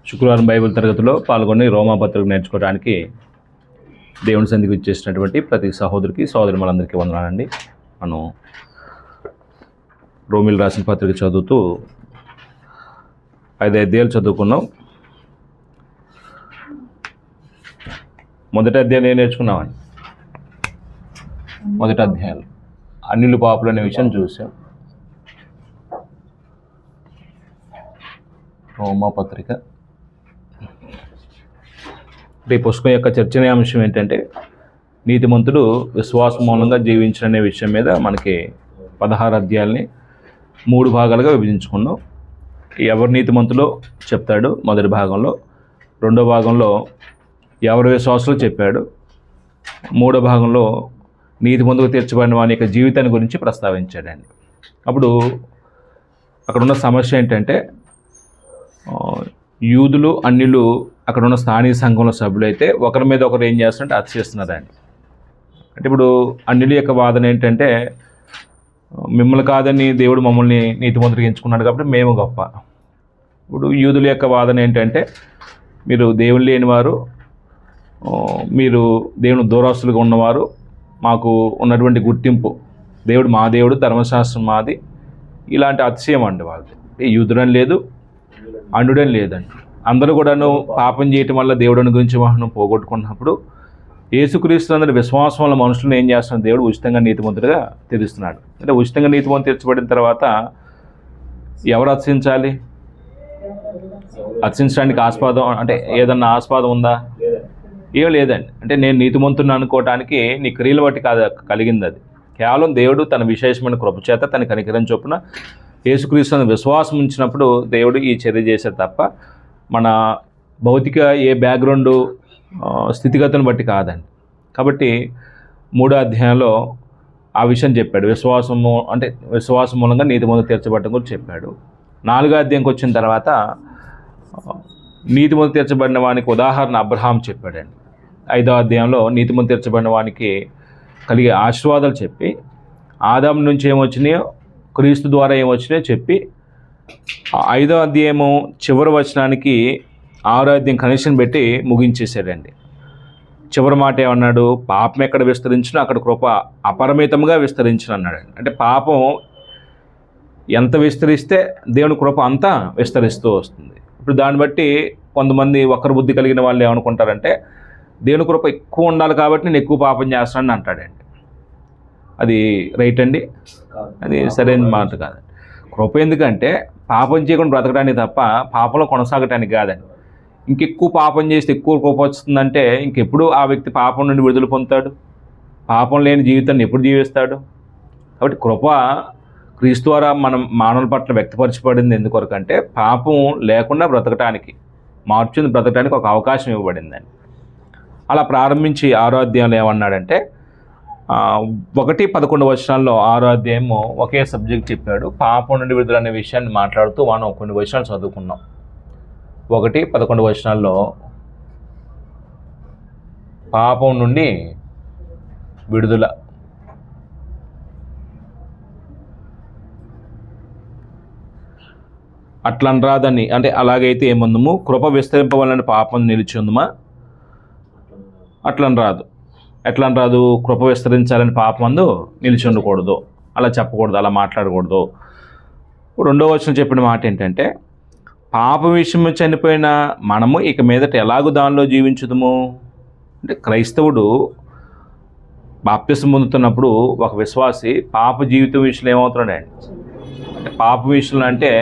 శుక్రవారం బైబిల్ తరగతిలో పాల్గొని రోమాపత్రిక నేర్చుకోవడానికి దేవుని సన్నిధికి ఇచ్చేసినటువంటి ప్రతి సహోదరికి సోదరులందరికీ వందనాలండి. మనం రోమిల్ రాసిన పత్రిక చదువుతూ 5 అధ్యాయాలు చదువుకున్నాం. మొదటి అధ్యాయం ఏం నేర్చుకున్నామండి? మొదటి అధ్యాయాలు అన్యులు పాపులు అనే విషయం చూసాం. రోమాపత్రిక ఈ పుస్తకం యొక్క చర్చనీయాంశం ఏంటంటే నీతిమంతుడు విశ్వాసం మూలంగా జీవించడనే విషయం మీద మనకి 16 అధ్యాయాలని 3 భాగాలుగా విభజించుకున్నాం. ఎవరు నీతిమంతులో చెప్తాడు మొదటి భాగంలో, రెండో భాగంలో ఎవరి విశ్వాసంలో చెప్పాడు, మూడో భాగంలో నీతిమంతుగా తీర్చబడిన వాని యొక్క జీవితాన్ని గురించి ప్రస్తావించాడండి. అప్పుడు అక్కడ ఉన్న సమస్య ఏంటంటే యూదులు అన్యులు అక్కడ ఉన్న స్థానిక సంఘంలో సభ్యులైతే ఒకరి మీద ఒకరు ఏం చేస్తున్నారంటే అతిశయిస్తున్నారండి. అంటే ఇప్పుడు అన్యుల యొక్క వాదన ఏంటంటే మిమ్మల్ని కాదని దేవుడు మమ్మల్ని నీతిమంతులుగా ఎంచుకున్నాడు కాబట్టి మేము గొప్ప. ఇప్పుడు యూదుల యొక్క వాదన ఏంటంటే మీరు దేవుడు లేనివారు, మీరు దేవుని దూరస్తులుగా ఉన్నవారు, మాకు ఉన్నటువంటి గుర్తింపు దేవుడు మా దేవుడు, ధర్మశాస్త్రం మాది, ఇలాంటి అతిశయం అండి వాళ్ళది. యూదుడని లేదు, అన్యుడని లేదండి. అందరూ కూడాను పాపం చేయటం వల్ల దేవుడిని గురించి మనం పోగొట్టుకున్నప్పుడు యేసుక్రీస్తునందరి విశ్వాసం వల్ల మనుషులను ఏం చేస్తున్నాడు? దేవుడు ఉచితంగా నీతిమంతుడిగా తీరుస్తున్నాడు. అంటే ఉచితంగా నీతిమంతుడు తీర్చబడిన తర్వాత ఎవరు అతిశించాలి? అతిశించడానికి ఆస్పాదం అంటే ఏదన్నా ఆస్పాదం ఉందా? ఏం లేదండి. అంటే నేను నీతిమంతుడిని అనుకోవటానికి నీ క్రియలు బట్టి కాదు కలిగింది. అది కేవలం దేవుడు తన విశేషమైన కృపచేత తన కనికరం చొప్పున యేసుక్రీస్తు విశ్వాసం ఉంచినప్పుడు దేవుడు ఈ చర్య చేశాడు తప్ప మన భౌతిక ఏ బ్యాక్గ్రౌండ్ స్థితిగతులను బట్టి కాదండి. కాబట్టి 3వ అధ్యాయంలో ఆ విషయం చెప్పాడు. విశ్వాసము అంటే విశ్వాసం మూలంగా నీతిమంతుడు తీర్చబడటం గురించి చెప్పాడు. 4వ అధ్యాయంకి వచ్చిన తర్వాత నీతిమంతుడు తీర్చబడిన వానికి ఉదాహరణ అబ్రహాం చెప్పాడండి. 5వ అధ్యాయంలో నీతిమంతుడు తీర్చబడిన వానికి కలిగే ఆశీర్వాదాలు చెప్పి ఆదాము నుంచి ఏమొచ్చినాయో క్రీస్తు ద్వారా ఏమొచ్చినాయో చెప్పి 5వ అధ్యాయము చివరి వచనానికి 6వ అధ్యాయం కనెక్షన్ పెట్టి ముగించేశాడండి. చివరి మాట ఏమన్నాడు? పాపం ఎక్కడ విస్తరించినా అక్కడ కృప అపరిమితంగా విస్తరించిన అన్నాడండి. అంటే పాపం ఎంత విస్తరిస్తే దేవుని కృప అంతా విస్తరిస్తూ వస్తుంది. ఇప్పుడు దాన్ని బట్టి కొంతమంది వక్ర బుద్ధి కలిగిన వాళ్ళు ఏమనుకుంటారంటే దేవుని కృప ఎక్కువ ఉండాలి కాబట్టి నేను ఎక్కువ పాపం చేస్తానని అంటాడండి. అది రైట్ అండి? అది సరైన మాట కాదండి. కృప ఎందుకంటే పాపం చేయకుండా బ్రతకడానికి తప్ప పాపంలో కొనసాగటానికి కాదండి. ఇంకెక్కువ పాపం చేస్తే ఎక్కువ కృప వస్తుందంటే ఇంకెప్పుడు ఆ వ్యక్తి పాపం నుండి విడుదల పొందుతాడు? పాపం లేని జీవితాన్ని ఎప్పుడు జీవిస్తాడు? కాబట్టి కృప క్రీస్తు ద్వారా మనం మానవుల పట్ల వ్యక్తపరచబడింది ఎందుకొరకంటే పాపం లేకుండా బ్రతకటానికి, మార్చుని బ్రతకటానికి ఒక అవకాశం ఇవ్వబడిందండి. అలా ప్రారంభించి 6వ అధ్యాయంలో ఏమన్నాడంటే 1-11 వచనాల్లో 6వ అధ్యాయము ఒకే సబ్జెక్ట్ చెప్పాడు. పాపం నుండి విడుదల అనే విషయాన్ని మాట్లాడుతూ మనం కొన్ని వచనాలు చదువుకున్నాం. 1-11 వచనాల్లో పాపం నుండి విడుదల. అట్లనరాదని అంటే అలాగైతే ఏముందము? కృప విస్తరింపవలని పాపం నిలిచి ఉందమా? అట్లని రాదు. ఎట్లని రాదు? కృప విస్తరించాలని పాపమందు నిలిచి ఉండకూడదు, అలా చెప్పకూడదు, అలా మాట్లాడకూడదు. 2వ వచనం చెప్పిన మాట ఏంటంటే పాప విషయం చనిపోయిన మనము ఇక మీదట ఎలాగూ దానిలో జీవించుదము? అంటే క్రైస్తవుడు బాప్తిసం పొందుతున్నప్పుడు ఒక విశ్వాసి పాప జీవితం విషయంలో ఏమవుతున్నాడండి? అంటే పాప విషయంలో అంటే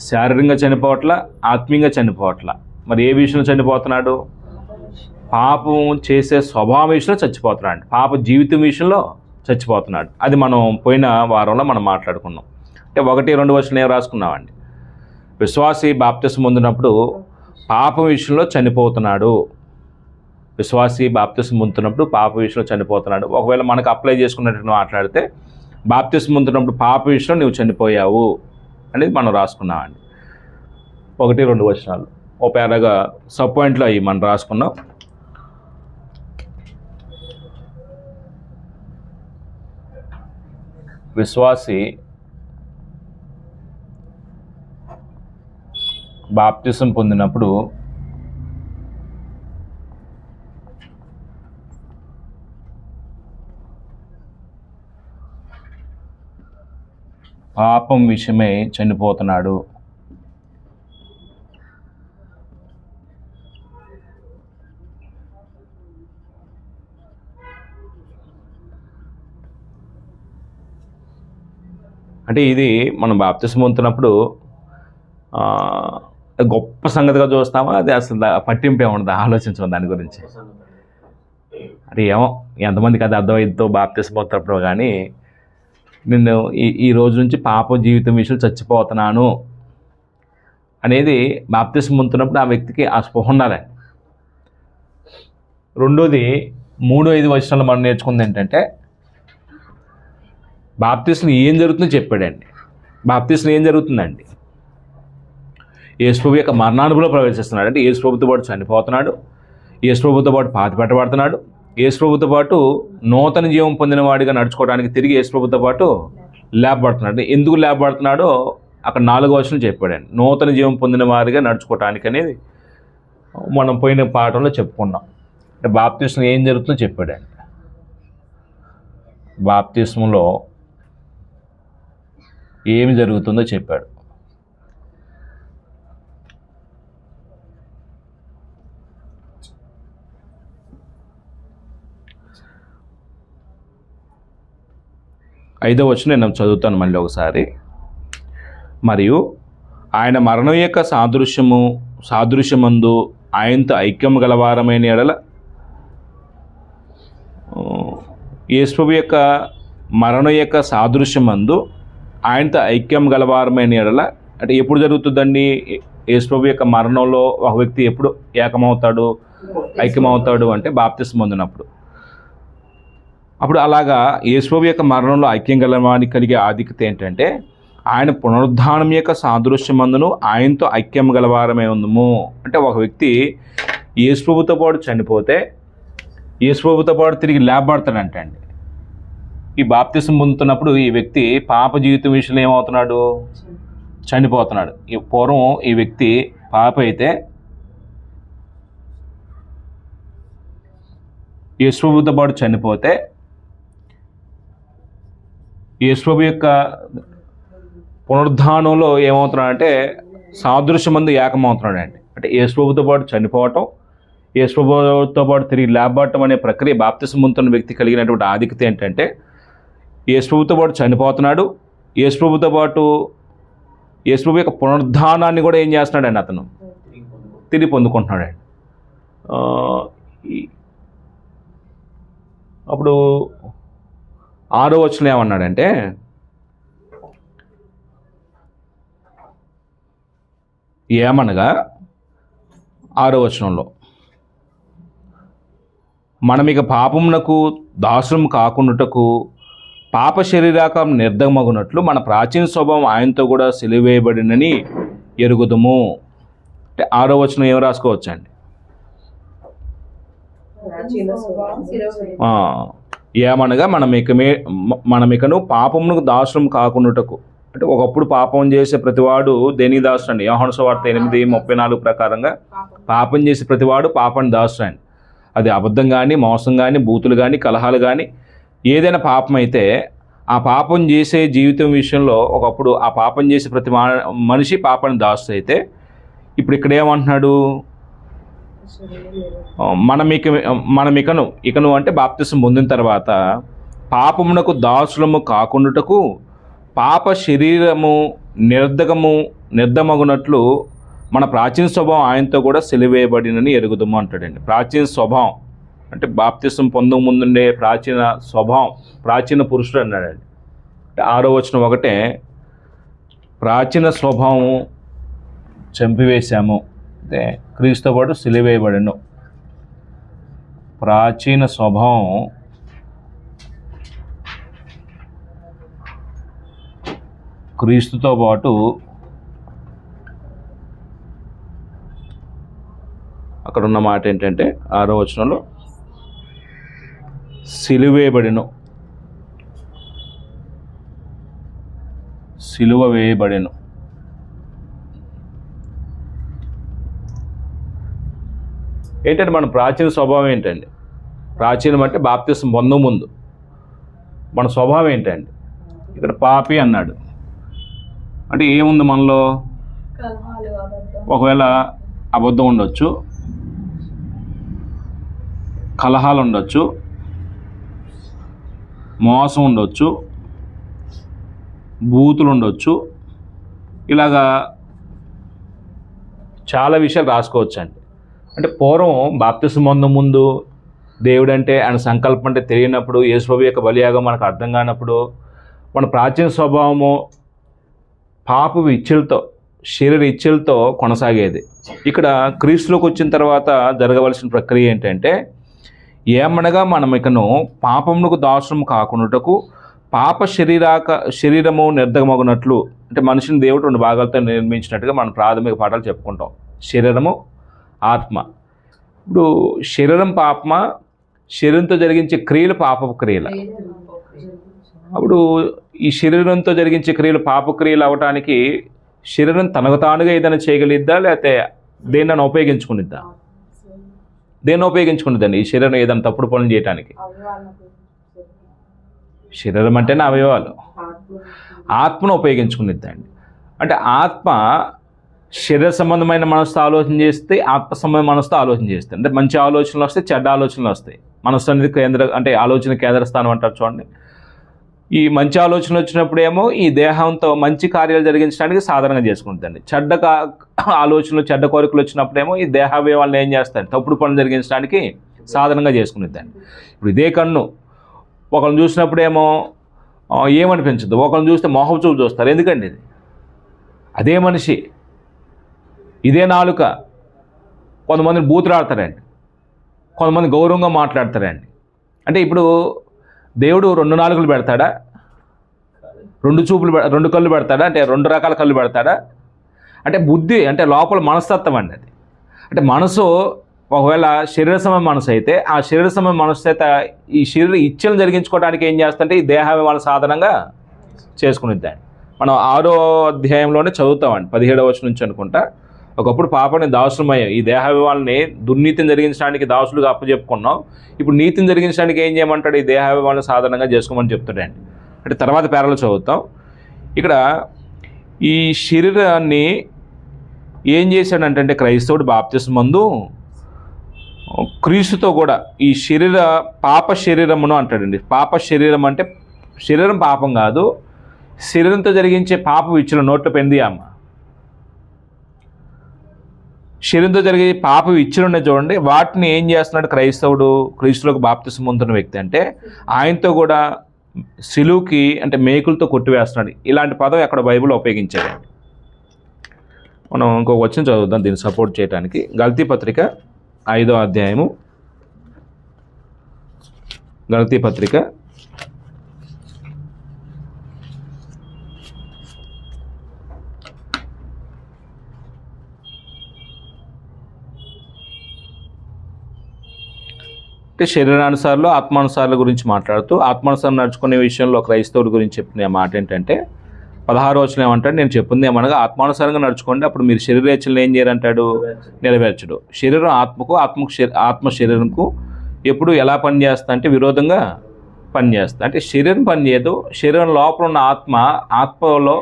శారీరకంగా చనిపోవట్ల, ఆత్మీయంగా చనిపోవట్ల. మరి ఏ విషయంలో చనిపోతున్నాడు? పాపం చేసే స్వభావం విషయంలో చచ్చిపోతున్నాడు, పాప జీవితం విషయంలో చచ్చిపోతున్నాడు. అది మనం పోయిన వారంలో మనం మాట్లాడుకున్నాం. అంటే 1-2 వచనం ఏం రాసుకున్నామండి? విశ్వాసి బాప్తిసం పొందినప్పుడు పాపం విషయంలో చనిపోతున్నాడు. విశ్వాసి బాప్తిసం పొందుతున్నప్పుడు పాప విషయంలో చనిపోతున్నాడు. ఒకవేళ మనకు అప్లై చేసుకున్నట్టు మాట్లాడితే బాప్తిసం పొందుతున్నప్పుడు పాప విషయంలో నువ్వు చనిపోయావు అనేది మనం రాసుకున్నామండి. 1-2 వచనాలు ఓ పేరాగా సబ్ పాయింట్లో అవి మనం రాసుకున్నాం. విశ్వాసి బాప్తిసం పొందినప్పుడు పాపం విషయమై చనిపోతున్నాడు. అంటే ఇది మనం బాప్తిసం పొందుతున్నప్పుడు గొప్ప సంగతిగా చూస్తామా, అది అసలు పట్టింపే ఉండదు ఆలోచించడం దాని గురించి. అంటే ఏమో ఎంతమందికి అది అర్థమైందో బాప్తిసం పొందుతున్నప్పుడు, కానీ నేను ఈ రోజు నుంచి పాప జీవితం విషయంలో చచ్చిపోతున్నాను అనేది బాప్తిసం పొందుతున్నప్పుడు ఆ వ్యక్తికి ఆ స్పృహ ఉండాలి. రెండోది 3-5 వచనాలు మనం నేర్చుకుంది ఏంటంటే, బాప్తిస్మం ఏం జరుగుతుందో చెప్పాడండి. బాప్తిస్మం ఏం జరుగుతుందండి? యేసుప్రభు యొక్క మరణానుభవంలో ప్రవేశిస్తున్నాడు. అంటే యేసుప్రభుతో పాటు చనిపోతున్నాడు, యేసుప్రభుతో పాటు పాతిపెట్టబడుతున్నాడు, యేసుప్రభుతో పాటు నూతన జీవం పొందిన వాడిగా నడుచుకోవడానికి తిరిగి యేసుప్రభుతో పాటు లేపబడుతున్నాడు. ఎందుకు లేపబడుతున్నాడో అక్కడ 4వ వచనం చెప్పాడండి. నూతన జీవం పొందిన వారిగా నడుచుకోవడానికి అనేది మనం పోయిన పాఠంలో చెప్పుకున్నాం. అంటే బాప్తిస్మం ఏం జరుగుతుందో చెప్పాడండి. బాప్తిస్మంలో ఏమి జరుగుతుందో చెప్పాడు. ఐదవ వచనం నేను చదువుతాను మళ్ళీ ఒకసారి. మరియు ఆయన మరణం యొక్క సాదృశ్యమందు ఆయనతో ఐక్యం గలవారమైన ఎడల, యేసుప్రభు యొక్క మరణం యొక్క సాదృశ్యమందు ఆయనతో ఐక్యం గలవారమైన ఎడల అంటే ఎప్పుడు జరుగుతుందండి? యేసుప్రభు యొక్క మరణంలో ఒక వ్యక్తి ఎప్పుడు ఐక్యమవుతాడు అంటే బాప్తిస్మం పొందినప్పుడు. అప్పుడు అలాగా యేసుప్రభు యొక్క మరణంలో ఐక్యం గలవానికి కలిగే ఆధిక్యత ఏంటంటే, ఆయన పునరుద్ధానం యొక్క సాదృశ్యమందును ఆయనతో ఐక్యం గలవారమే ఉందము. అంటే ఒక వ్యక్తి యేసుప్రభుతో పాటు చనిపోతే యేసుప్రభుతో పాటు తిరిగి లేపబడతాడంటే అండి. ఈ బాప్తిసం పొందుతున్నప్పుడు ఈ వ్యక్తి పాప జీవితం విషయంలో ఏమవుతున్నాడు? చనిపోతున్నాడు. ఈ పూర్వం ఈ వ్యక్తి పాప అయితే యేసుప్రభుతో పాటు చనిపోతే యేసుప్రభు యొక్క పునరుద్ధానంలో ఏమవుతున్నాడంటే సాదృశ్యమందు ఏకమవుతున్నాడండి. అంటే యేసుప్రభుతో పాటు చనిపోవటం, యేసుప్రభుతో పాటు తిరిగి లేపబడటం అనే ప్రక్రియ బాప్తిసం పొందుతున్న వ్యక్తి కలిగినటువంటి ఆధిక్యత ఏంటంటే, యేసుప్రభుతో పాటు చనిపోతున్నాడు, యేసుప్రభు యొక్క పునరుద్ధానాన్ని కూడా ఏం చేస్తున్నాడండి? అతను తిరిగి పొందుకుంటున్నాడండి. అప్పుడు 6వ వచనం ఏమన్నాడంటే, ఏమనగా 6వ వచనంలో, మనమిక పాపమునకు దాసులం కాకుండాటకు పాప శరీరాకం నిర్దమగునట్లు మన ప్రాచీన స్వభావం ఆయనతో కూడా సిలువేయబడినని ఎరుగుదుము. అంటే 6వ వచనం ఏం రాసుకోవచ్చండి? ఏమనగా మనమికను పాపమునకు దాసులం కాకుండాటకు. అంటే ఒకప్పుడు పాపం చేసే ప్రతివాడు దేనికి దాసుడు అండి? యోహాను సువార్త 8:34 ప్రకారంగా పాపం చేసే ప్రతివాడు పాపాన్ని దాసుడు అండి. అది అబద్ధం కానీ, మోసం కానీ, బూతులు కానీ, కలహాలు కానీ ఏదైనా పాపం అయితే ఆ పాపం చేసే జీవితం విషయంలో ఒకప్పుడు ఆ పాపం చేసే ప్రతి మనిషి పాపాన్ని దాసు అయితే, ఇప్పుడు ఇక్కడ ఏమంటున్నాడు? ఇకను అంటే బాప్తిసం పొందిన తర్వాత పాపమునకు దాసులము కాకుండాటకు పాప శరీరము నిర్దమగునట్లు మన ప్రాచీన స్వభావం ఆయనతో కూడా సిలువేయబడినని ఎరుగుదము అంటాడండి. ప్రాచీన స్వభావం అంటే బాప్తిసం పొందక ముందుండే ప్రాచీన స్వభావం, ప్రాచీన పురుషుడు అన్నాడండి. అంటే 6వ వచనం ఒకటే, ప్రాచీన స్వభావం చంపివేశాము, అంటే క్రీస్తుతో పాటు సిలువేయబడెను. ప్రాచీన స్వభావం క్రీస్తుతో పాటు అక్కడ ఉన్న మాట ఏంటంటే 6వ వచనంలో సిలువ వేయబడెను. ఏంటంటే మన ప్రాచీన స్వభావం ఏంటండి? ప్రాచీనం అంటే బాప్తిసం పొందక ముందు మన స్వభావం ఏంటండి? ఇక్కడ పాపి అన్నాడు అంటే ఏముంది మనలో? ఒకవేళ అబద్ధం ఉండొచ్చు, కలహాలు ఉండొచ్చు, మోసం ఉండొచ్చు, బూతులు ఉండొచ్చు, ఇలాగా చాలా విషయాలు రాసుకోవచ్చండి. అంటే పూర్వం బాప్తిసం పొందక ముందు దేవుడు అంటే ఆయన సంకల్పం అంటే తెలియనప్పుడు, యేసుప్రభు యొక్క బలియాగం మనకు అర్థం కానప్పుడు మన ప్రాచీన స్వభావము పాపపు ఇచ్చలతో, శరీర ఇచ్చలతో కొనసాగేది. ఇక్కడ క్రీస్తులోకి వచ్చిన తర్వాత జరగవలసిన ప్రక్రియ ఏంటంటే, ఏమనగా మనం ఇకను పాపమునకు దాసుము కాకుండాటకు పాప శరీరము నిర్ధకమగునట్లు, అంటే మనిషిని దేవుడు 2 భాగాలతో నిర్మించినట్టుగా మనం ప్రాథమిక పాఠాలు చెప్పుకుంటాం. శరీరము, ఆత్మ. ఇప్పుడు శరీరం పాపమా, శరీరంతో జరిగించే క్రియలు పాపపు క్రియల? అప్పుడు ఈ శరీరంతో జరిగించే క్రియలు పాపక్రియలు అవ్వటానికి శరీరం తనకు తానుగా ఏదైనా చేయగలిద్దా, లేకపోతే దేన్నైనా ఉపయోగించుకునిద్దా? దేన్ని ఉపయోగించుకునిద్దండి ఈ శరీరం ఏదైనా తప్పుడు పనులు చేయడానికి? శరీరం అంటేనే అవయవాలు. ఆత్మను ఉపయోగించుకునిద్దండి. అంటే ఆత్మ శరీర సంబంధమైన మనసుతో ఆలోచన చేస్తే, ఆత్మ సంబంధమైన మనసుతో ఆలోచన చేస్తే, అంటే మంచి ఆలోచనలు వస్తాయి, చెడ్డ ఆలోచనలు వస్తాయి. మనసు అనేది అంటే ఆలోచన కేంద్ర స్థానం అంటారు చూడండి. ఈ మంచి ఆలోచనలు వచ్చినప్పుడు ఏమో ఈ దేహంతో మంచి కార్యాలు జరిగించడానికి సాధారణంగా చేసుకుంటుందండి. చెడ్డ ఆలోచనలు, చెడ్డ కోరికలు వచ్చినప్పుడేమో ఈ దేహావయవాళ్ళని ఏం చేస్తాడు? తప్పుడు పనులు జరిగించడానికి సాధారణంగా చేసుకునిద్దండి. ఇప్పుడు ఇదే కన్ను ఒకరిని చూసినప్పుడేమో ఏమనిపించదు, ఒకరిని చూస్తే మోహపు చూపు చూస్తారు. ఎందుకండి ఇది? అదే మనిషి. ఇదే నాలుక కొంతమందిని బూతులాడతారండి, కొంతమంది గౌరవంగా మాట్లాడతారండి. అంటే ఇప్పుడు దేవుడు 2 నాలుకలు పెడతాడా? 2 కళ్ళు పెడతాడా? అంటే 2 రకాల కళ్ళు పెడతాడా? అంటే బుద్ధి, అంటే లోపల మనస్తత్వం అండి అది. అంటే మనసు ఒకవేళ శరీర సమయం మనసు అయితే, ఆ శరీర సమయం మనసు అయితే ఈ శరీర ఇచ్చలను జరిగించుకోవడానికి ఏం చేస్తుంటే ఈ దేహాభిమాన సాధనంగా చేసుకునిద్దాండి. మనం 6వ అధ్యాయంలోనే చదువుతామండి, 17వ వచనం నుంచి అనుకుంటా. ఒకప్పుడు పాపని దాసులమయ్యాం, ఈ దేహాభిమానాన్ని దుర్నీతిని జరిగించడానికి దాసులుగా అప్పచెప్పుకున్నాం. ఇప్పుడు నీతిని జరిగించడానికి ఏం చేయమంటాడు? ఈ దేహాభిమానాన్ని సాధారణంగా చేసుకోమని చెప్తాడండి. అంటే తర్వాత పేరాలు చదువుతాం. ఇక్కడ ఈ శరీరాన్ని ఏం చేశాడంటే క్రైస్తవుడు బాప్తిసం ముందు క్రీస్తుతో కూడా ఈ పాప శరీరమును అంటాడండి. పాప శరీరం అంటే శరీరం పాపం కాదు, శరీరంతో జరిగించే పాప విచ్చులు నోట్లో పెంది అమ్మ. శరీరంతో జరిగే పాప ఇచ్చులు ఉన్నాయి చూడండి, వాటిని ఏం చేస్తున్నాడు క్రైస్తవుడు? క్రీస్తులకు బాప్తిసం పొందుతున్న వ్యక్తి అంటే ఆయనతో కూడా సిలువుకి, అంటే మేకులతో కొట్టివేస్తున్నాడు. ఇలాంటి పదం ఎక్కడ బైబిల్లో ఉపయోగించాడు. మనం ఇంకొక వచనం చదువుదాం దీన్ని సపోర్ట్ చేయడానికి. గలతీ పత్రిక 5వ అధ్యాయము. గలతీ పత్రిక 5 శరీరానుసారులు ఆత్మానుసారుల గురించి మాట్లాడుతూ ఆత్మానుసారం నడుచుకునే విషయంలో క్రైస్తవుల గురించి చెప్పిన మాట ఏంటంటే 16వ వచనం ఏమంటాడు? నేను చెప్పింది ఏమనగా ఆత్మానుసారంగా నడుచుకోండి, అప్పుడు మీరు శరీరేచ్ఛలను ఏం చేయరంటాడు? నెరవేర్చడు. శరీరం ఆత్మకు, ఆత్మ శరీరంకు ఎప్పుడు ఎలా పనిచేస్తా అంటే విరోధంగా పనిచేస్తా. అంటే శరీరం పనిచేయదు, శరీరం లోపల ఉన్న ఆత్మలో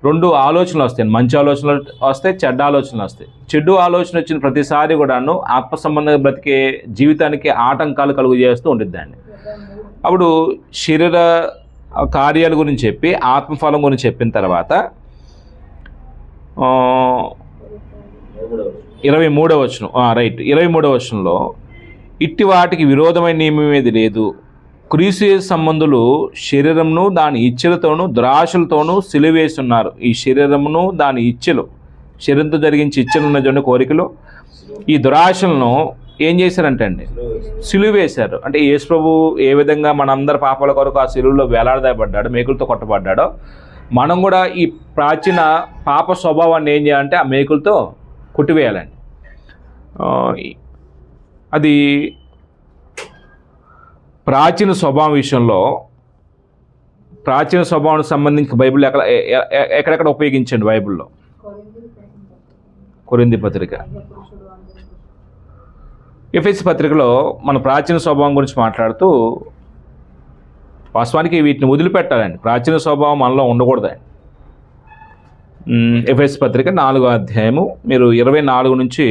2 ఆలోచనలు వస్తాయి. మంచి ఆలోచనలు వస్తాయి, చెడ్డ ఆలోచనలు వస్తాయి. చెడు ఆలోచన వచ్చిన ప్రతిసారి కూడాను ఆత్మ సంబంధంగా బ్రతికే జీవితానికి ఆటంకాలు కలుగు చేస్తూ ఉండిద్దండి. అప్పుడు శరీర కార్యాల గురించి చెప్పి ఆత్మఫలం గురించి చెప్పిన తర్వాత 23వ వచనం, రైట్, 23వ వచనంలో ఇట్టి వాటికి విరోధమైన నియమం ఏది లేదు, క్రీస్తు సంబంధులు శరీరమును దాని ఇచ్చలతోనూ దురాశలతోనూ సిలువేస్తున్నారు. ఈ శరీరమును దాని ఇచ్చలు, శరీరంతో జరిగించి ఇచ్చలు ఉన్న చూడండి కోరికలు, ఈ దురాశలను ఏం చేశారంటే అండి సిలువేశారు. అంటే యేసు ప్రభు ఏ విధంగా మనందరి పాపాల కొరకు ఆ సిలువలో వేలాడదబడ్డాడు, మేకులతో కొట్టబడ్డాడో మనం కూడా ఈ ప్రాచీన పాప స్వభావాన్ని ఏం చేయాలంటే ఆ మేకులతో కొట్టివేయాలండి. అది ప్రాచీన స్వభావం విషయంలో, ప్రాచీన స్వభావానికి సంబంధించి బైబిల్ ఎక్కడెక్కడ ఉపయోగించండి బైబిల్లో? 1 కొరింథీ పత్రిక ఎఫెసీ పత్రికలో మన ప్రాచీన స్వభావం గురించి మాట్లాడుతూ వాస్తవానికి వీటిని వదిలిపెట్టాలండి. ప్రాచీన స్వభావం మనలో ఉండకూడదండి. ఎఫెసీ పత్రిక 4వ అధ్యాయము మీరు 24 నుంచి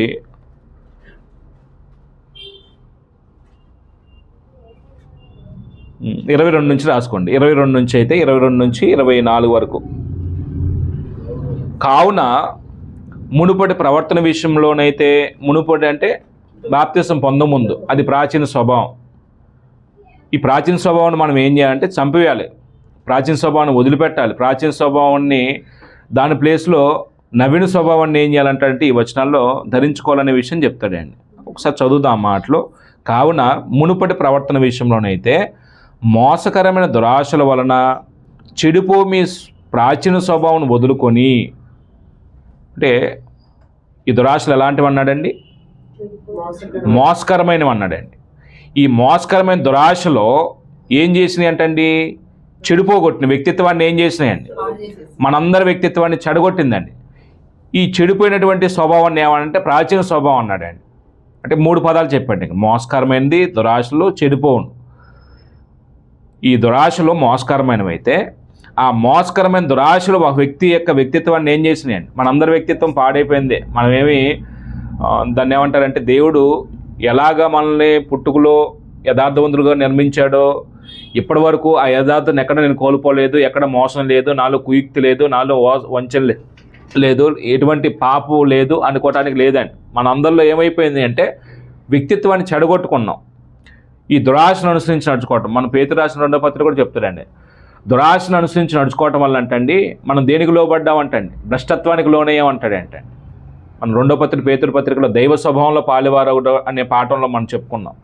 22 నుంచి రాసుకోండి. 22 నుంచి అయితే 22 నుంచి 24 వరకు. కావున మునుపటి ప్రవర్తన విషయంలోనైతే, మునుపటి అంటే బాప్తిసం పొందముందు, అది ప్రాచీన స్వభావం. ఈ ప్రాచీన స్వభావాన్ని మనం ఏం చేయాలంటే చంపివేయాలి. ప్రాచీన స్వభావాన్ని వదిలిపెట్టాలి. ప్రాచీన స్వభావాన్ని దాని ప్లేస్లో నవీన స్వభావాన్ని ఏం చేయాలంటే ఈ వచనాల్లో ధరించుకోవాలనే విషయం చెప్తాడండి. ఒకసారి చదువుదాం మాటలో. కావున మునుపటి ప్రవర్తన విషయంలోనైతే మోసకరమైన దురాశల వలన చెడిపో మీ ప్రాచీన స్వభావం వదులుకొని, అంటే ఈ దురాశలు ఎలాంటివి అన్నాడండి? మోసకరమైనవి అన్నాడండి. ఈ మోసకరమైన దురాశలో ఏం చేసినాయి అంటండి? చెడిపోగొట్టిన వ్యక్తిత్వాన్ని ఏం చేసినాయండి? మనందరి వ్యక్తిత్వాన్ని చెడగొట్టిందండి. ఈ చెడిపోయినటువంటి స్వభావాన్ని ఏమనంటే ప్రాచీన స్వభావం అన్నాడండి. అంటే 3 పదాలు చెప్పండి. మోసకరమైనది, దురాశలు, చెడిపోవును. ఈ దురాశలు మోసకరమైనవి అయితే, ఆ మోసకరమైన దురాశలు ఒక వ్యక్తి యొక్క వ్యక్తిత్వాన్ని ఏం చేసినాయండి? మనందరి వ్యక్తిత్వం పాడైపోయింది. మనమేమి దాన్ని ఏమంటారంటే, దేవుడు ఎలాగా మనల్ని పుట్టుకలో యథార్థవంతులుగా నిర్మించాడో ఇప్పటి వరకు ఆ యథార్థను ఎక్కడ నేను కోల్పోలేదు, ఎక్కడ మోసం లేదు, నాలో కుయుక్తి లేదు, నాలో వంచన లేదు, ఎటువంటి పాపం లేదు అనుకోవటానికి లేదండి. మన అందరిలో ఏమైపోయింది అంటే వ్యక్తిత్వాన్ని చెడగొట్టుకున్నాం. ఈ దురాశను అనుసరించి నడుచుకోవటం, మన పేతురు రాసిన 2వ పత్రిక కూడా చెప్తాడండి. దురాశను అనుసరించి నడుచుకోవటం వల్ల అంటండి మనం దేనికి లోబడ్డామంటండి? భ్రష్టత్వానికి లోనయ్యామంటాడంటే. మన 2వ పత్రిక పేతురు పత్రికలో దైవ స్వభావంలో పాలువారు అనే పాఠంలో మనం చెప్పుకున్నాం.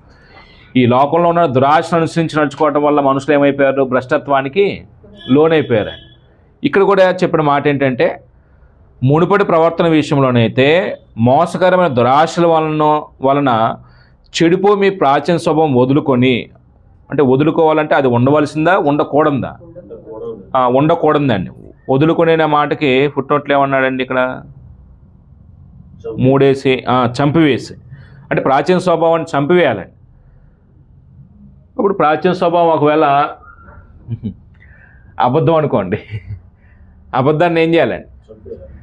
ఈ లోకంలో ఉన్న దురాశను అనుసరించి నడుచుకోవటం వల్ల మనుషులు ఏమైపోయారు? భ్రష్టత్వానికి లోనైపోయారు. ఇక్కడ కూడా చెప్పిన మాట ఏంటంటే, మునుపటి ప్రవర్తన విషయంలోనైతే మోసకరమైన దురాశల వలన చెడిపో మీ ప్రాచీన స్వభావం వదులుకొని, అంటే వదులుకోవాలంటే అది ఉండవలసిందా, ఉండకూడదా? ఉండకూడదండి. వదులుకునే మాటకి ఫుట్నోట్లు ఏమన్నాడండి ఇక్కడ? 3 చంపివేసి, అంటే ప్రాచీన స్వభావాన్ని చంపివేయాలండి. ఇప్పుడు ప్రాచీన స్వభావం ఒకవేళ అబద్ధం అనుకోండి, అబద్ధాన్ని ఏం చేయాలండి?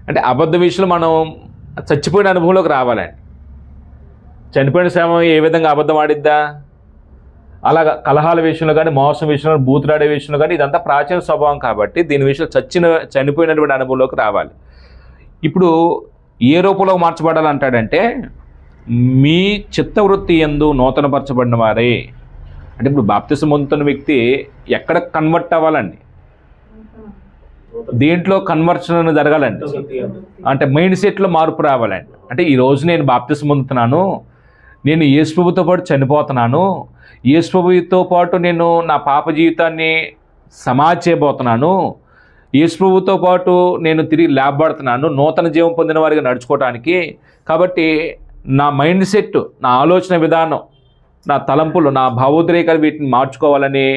అంటే అబద్ధ విషయంలో మనం చచ్చిపోయిన అనుభవంలోకి రావాలండి. చనిపోయిన సమయం ఏ విధంగా అబద్ధం ఆడిద్దా? అలాగా కలహాల విషయంలో కానీ, మోసం విషయంలో, బూతులాడే విషయంలో కానీ ఇదంతా ప్రాచీన స్వభావం కాబట్టి దీని విషయంలో చనిపోయినటువంటి అనుభవంలోకి రావాలి. ఇప్పుడు ఏ రూపంలో మార్చబడాలంటాడంటే, మీ చిత్తవృత్తి యందు నూతనపరచబడిన వారే. అంటే ఇప్పుడు బాప్తిసం పొందుతున్న వ్యక్తి ఎక్కడ కన్వర్ట్ అవ్వాలండి? దేంట్లో కన్వర్షన్ జరగాలండి? అంటే మైండ్ సెట్లో మార్పు రావాలండి. అంటే ఈరోజు నేను బాప్తిసం పొందుతున్నాను, నేను యేసు ప్రభువుతో పాటు చనిపోతున్నాను, యేసు ప్రభువుతో పాటు నేను నా పాప జీవితాన్ని సమాధి చేయబోతున్నాను, యేసు ప్రభువుతో పాటు నేను తిరిగి లేపబడుతున్నాను నూతన జీవం పొందిన వారిగా నడుచుకోవటానికి. కాబట్టి నా మైండ్ సెట్, నా ఆలోచన విధానం, నా తలంపులు, నా భావోద్రేకాలు వీటిని మార్చుకోవాలని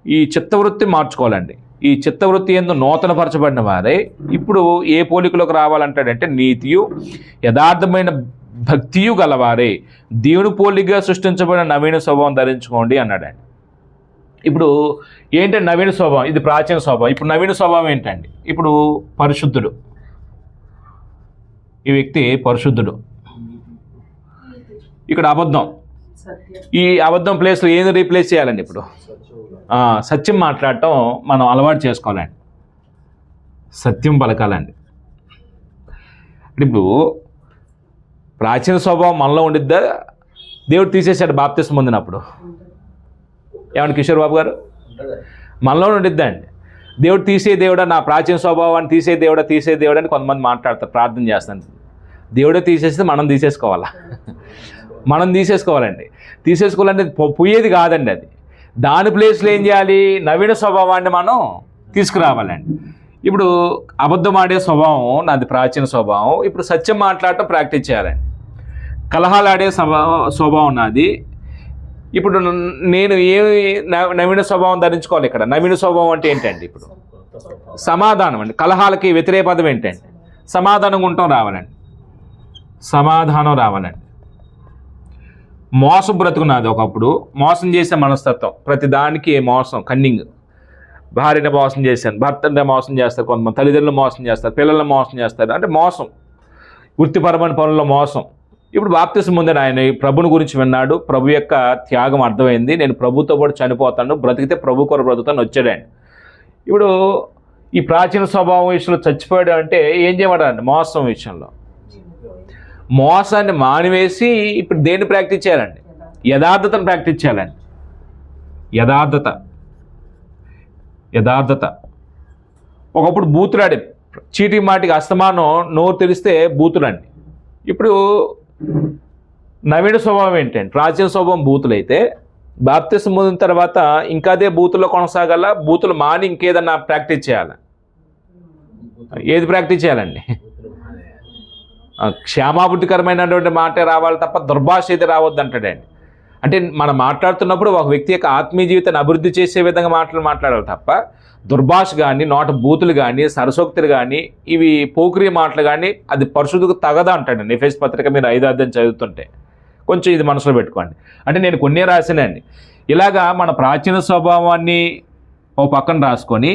ఈ చిత్తవృత్తి మార్చుకోవాలండి. ఈ చిత్తవృత్తి యందు నూతనపరచబడిన వారే ఇప్పుడు ఏ పోలికలోకి రావాలంటాడంటే, నీతియు యథార్థమైన భక్తియు గలవారే దేవుని పోలికగా సృష్టించబడిన నవీన స్వభావం ధరించుకోండి అన్నాడండి. ఇప్పుడు ఏంటంటే నవీన స్వభావం? ఇది ప్రాచీన స్వభావం. ఇప్పుడు నవీన స్వభావం ఏంటండి? ఇప్పుడు పరిశుద్ధుడు, ఈ వ్యక్తి పరిశుద్ధుడు. ఇక్కడ అబద్ధం, ఈ అబద్ధం ప్లేస్లో ఏది రీప్లేస్ చేయాలండి? ఇప్పుడు సత్యం మాట్లాడటం మనం అలవాటు చేసుకోవాలండి. సత్యం పలకాలండి. ఇప్పుడు ప్రాచీన స్వభావం మనలో ఉండిద్దా? దేవుడు తీసేశాడు బాప్తిసం పొందినప్పుడు. ఏమండి కిషోర్ బాబు గారు? మనలో ఉండిద్దా అండి? దేవుడు తీసే దేవుడా, నా ప్రాచీన స్వభావాన్ని తీసే దేవుడా, తీసే దేవుడా అని కొంతమంది మాట్లాడతారు, ప్రార్థన చేస్తాను. దేవుడే తీసేస్తే మనం తీసేసుకోవాలా? మనం తీసేసుకోవాలండి. తీసేసుకోవాలంటే పోయేది కాదండి అది. దాని ప్లేస్లో ఏం చేయాలి? నవీన స్వభావాన్ని మనం తీసుకురావాలండి. ఇప్పుడు అబద్ధం ఆడే స్వభావం నాది ప్రాచీన స్వభావం. ఇప్పుడు సత్యం మాట్లాడటం ప్రాక్టీస్ చేయాలండి. కలహాలు ఆడే స్వభావం నాది. ఇప్పుడు నేను నవీన స్వభావం ధరించుకోవాలి. ఇక్కడ నవీన స్వభావం అంటే ఏంటండి? ఇప్పుడు సమాధానం అండి. కలహాలకి వ్యతిరేక పదం ఏంటండి? సమాధానంగా ఉండటం రావాలండి. సమాధానం రావాలండి. మోసం బ్రతుకున్నది. ఒకప్పుడు మోసం చేసే మనస్తత్వం, ప్రతి దానికి మోసం, కన్నింగ్. భార్యని మోసం చేశాను, భర్తని మోసం చేస్తారు, కొంతమంది తల్లిదండ్రులు మోసం చేస్తారు, పిల్లల్ని మోసం చేస్తారు. అంటే మోసం, వృత్తిపరమైన పనుల్లో మోసం. ఇప్పుడు బాప్తిసం పొందిన ఆయన ప్రభుని గురించి విన్నాడు, ప్రభు యొక్క త్యాగం అర్థమైంది, నేను ప్రభుతో పాటు చనిపోతాను, బ్రతికితే ప్రభు కొరకు బ్రతుకుతాను వచ్చాడండి. ఇప్పుడు ఈ ప్రాచీన స్వభావం విషయంలో చచ్చిపోయాడు అంటే ఏం చేయమంటారండి? మోసం విషయంలో మోసాన్ని మానివేసి ఇప్పుడు దేన్ని ప్రాక్టీస్ చేయాలండి? యథార్థతను ప్రాక్టీస్ చేయాలండి. యథార్థత. ఒకప్పుడు బూతులాడి, చీటీ మాటికి అస్తమానం నోరు తెరిస్తే బూతులండి. ఇప్పుడు నవీన స్వభావం ఏంటండి? ప్రాచీన స్వభావం బూతులైతే బాప్తిసం పొందిన తర్వాత ఇంకా అదే బూతుల్లో కొనసాగాల, బూతులు మాని ఇంకేదన్నా ప్రాక్టీస్ చేయాలి. ఏది ప్రాక్టీస్ చేయాలండి? క్షేమాభివృద్ధికరమైనటువంటి మాటే రావాలి తప్ప దుర్భాష అయితే రావద్దు అంటాడండి. అంటే మనం మాట్లాడుతున్నప్పుడు ఒక వ్యక్తి యొక్క ఆత్మీయ జీవితాన్ని అభివృద్ధి చేసే విధంగా మాట్లాడాలి తప్ప దుర్భాష కానీ, నోట బూతులు కానీ, సరసోక్తులు కానీ, ఇవి పోకిరి మాటలు కానీ అది పరిశుద్ధకు తగదా అంటాడండి. ఎఫెసీ పత్రిక మీరు 5వ అధ్యాయం చదువుతుంటే కొంచెం ఇది మనసులో పెట్టుకోండి. అంటే నేను కొన్నే రాసినండి. ఇలాగా మన ప్రాచీన స్వభావాన్ని ఒక పక్కన రాసుకొని,